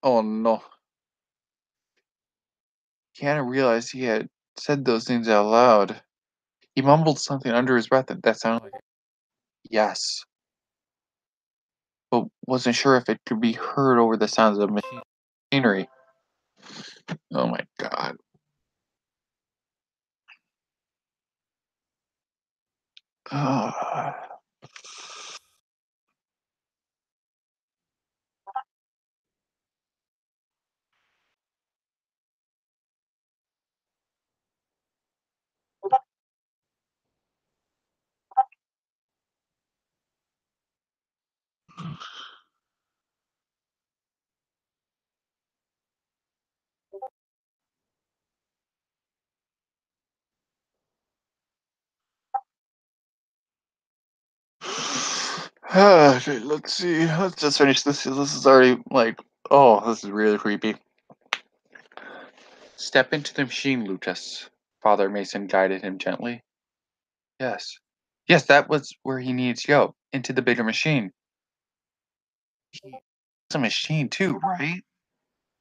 Oh no. Kiana realized he had said those things out loud. He mumbled something under his breath that sounded like yes, but wasn't sure if it could be heard over the sounds of machinery. Oh my God. Okay, let's see. Let's just finish this. This is already like, oh, this is really creepy. Step into the machine, Lucas. Father Mason guided him gently. Yes. Yes, that was where he needed to go. Into the bigger machine. It's a machine too, right?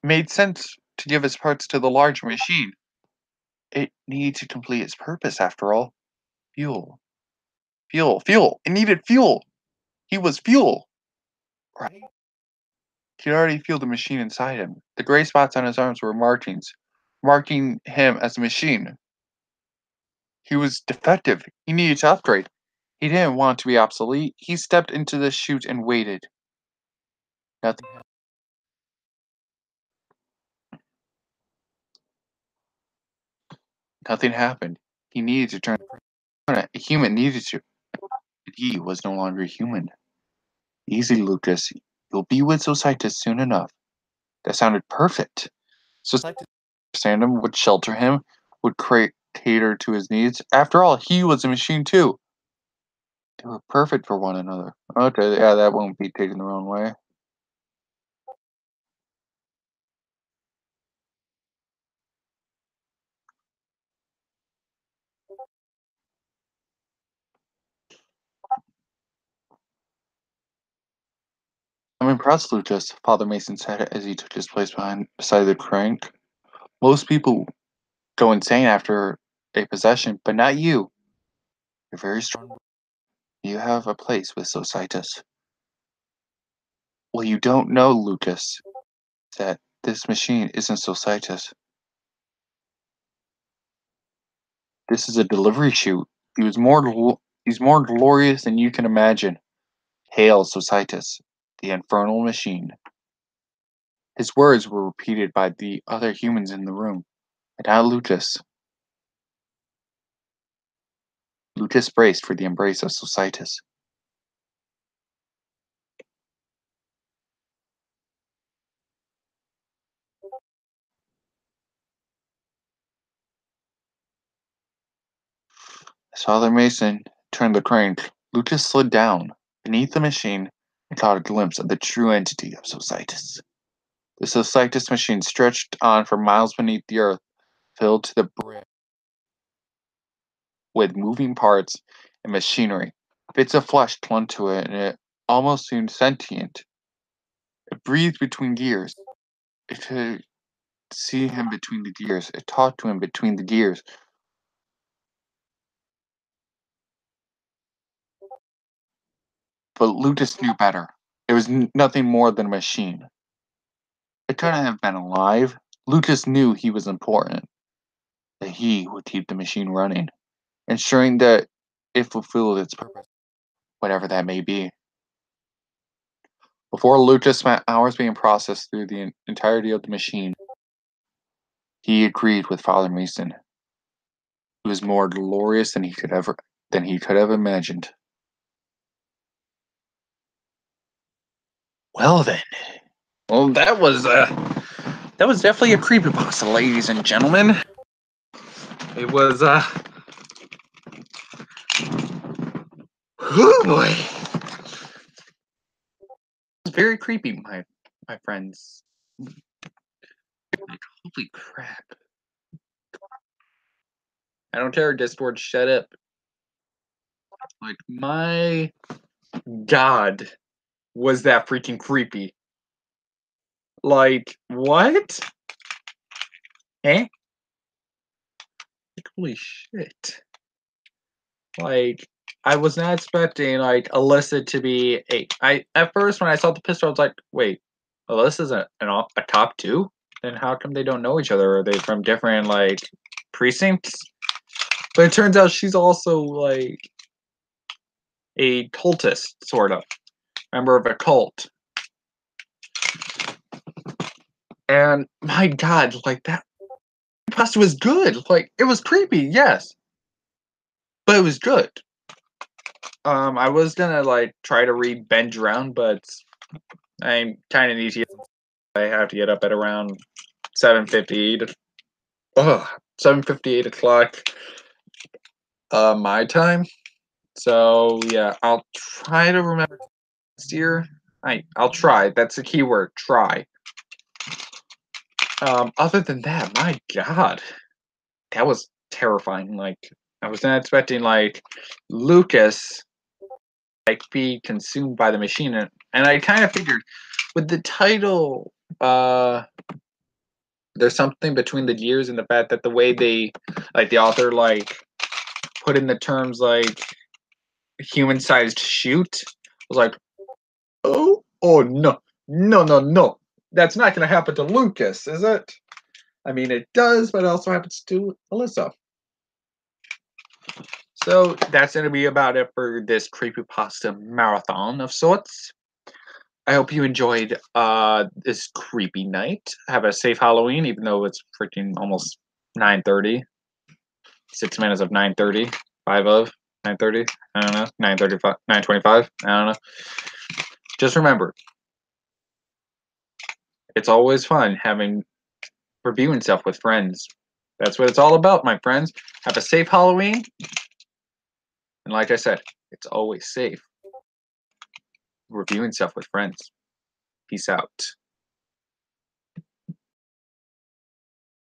Made sense to give his parts to the larger machine. It needed to complete its purpose after all. Fuel. Fuel. Fuel. It needed fuel. He was fuel. Right? He could already feel the machine inside him. The gray spots on his arms were markings, marking him as a machine. He was defective. He needed to upgrade. He didn't want to be obsolete. He stepped into the chute and waited. Nothing. Nothing happened. He needed to turn. A human needed to. But he was no longer human. Easy, Lucas. You'll be with Societas soon enough. That sounded perfect. Societas understand him, would shelter him, would cater to his needs. After all, he was a machine too. They were perfect for one another. Okay, yeah, that won't be taken the wrong way. I'm impressed, Lucas, Father Mason said as he took his place beside the crank. Most people go insane after a possession, but not you. You're very strong. You have a place with Societas. Well, you don't know, Lucas, that this machine isn't Societas. This is a delivery chute. He's more glorious than you can imagine. Hail, Societas, the infernal machine. His words were repeated by the other humans in the room, and now Lucas. Lucas braced for the embrace of Societas. As Father Mason turned the crank, Lucas slid down beneath the machine and caught a glimpse of the true entity of Societas. The Societas machine stretched on for miles beneath the earth, filled to the brim with moving parts and machinery. Bits of flesh clung to it, and it almost seemed sentient. It breathed between gears. It could see him between the gears. It talked to him between the gears. But Lucas knew better. It was nothing more than a machine. It couldn't have been alive. Lucas knew he was important, that he would keep the machine running, ensuring that it fulfilled its purpose, whatever that may be. Before Lucas spent hours being processed through the entirety of the machine, he agreed with Father Mason. It was more glorious than he could have imagined. Well then. Well, that was definitely a creepypasta, ladies and gentlemen. It was oh boy. It was very creepy, my friends. Like, holy crap. I don't care, Discord, shut up. Like, my God, was that freaking creepy. Like, what? Eh? Like, holy shit. Like, I was not expecting, like, Alyssa to be at first, when I saw the pistol, I was like, wait, Alyssa's a top two? Then how come they don't know each other? Are they from different, like, precincts? But it turns out she's also, like, a cultist, sort of. Member of a cult. And, my God, like, that pasta was good. Like, it was creepy, yes. But it was good. I was gonna, like, try to read Bend Around, but I kind of need to. I have to get up at around 7:58. 7:58 o'clock. My time. So yeah, I'll try to remember next year. I'll try. That's the key word. Try. Other than that, my God, that was terrifying. Like, I was not expecting, like, Lucas, like, be consumed by the machine, and I kind of figured with the title, there's something between the gears and the fact that the way they, like, the author, like, put in the terms, like, human-sized shoot, was like, oh no, no, that's not going to happen to Lucas, is it? I mean, it does, but it also happens to Alyssa. So that's going to be about it for this creepypasta marathon of sorts. I hope you enjoyed this creepy night. Have a safe Halloween, even though it's freaking almost 9:30. 6 minutes of 9:30. 5 of 9:30. I don't know. 9:35. 9:25. I don't know. Just remember, it's always fun reviewing stuff with friends. That's what it's all about, my friends. Have a safe Halloween. And like I said, it's always safe reviewing stuff with friends. Peace out.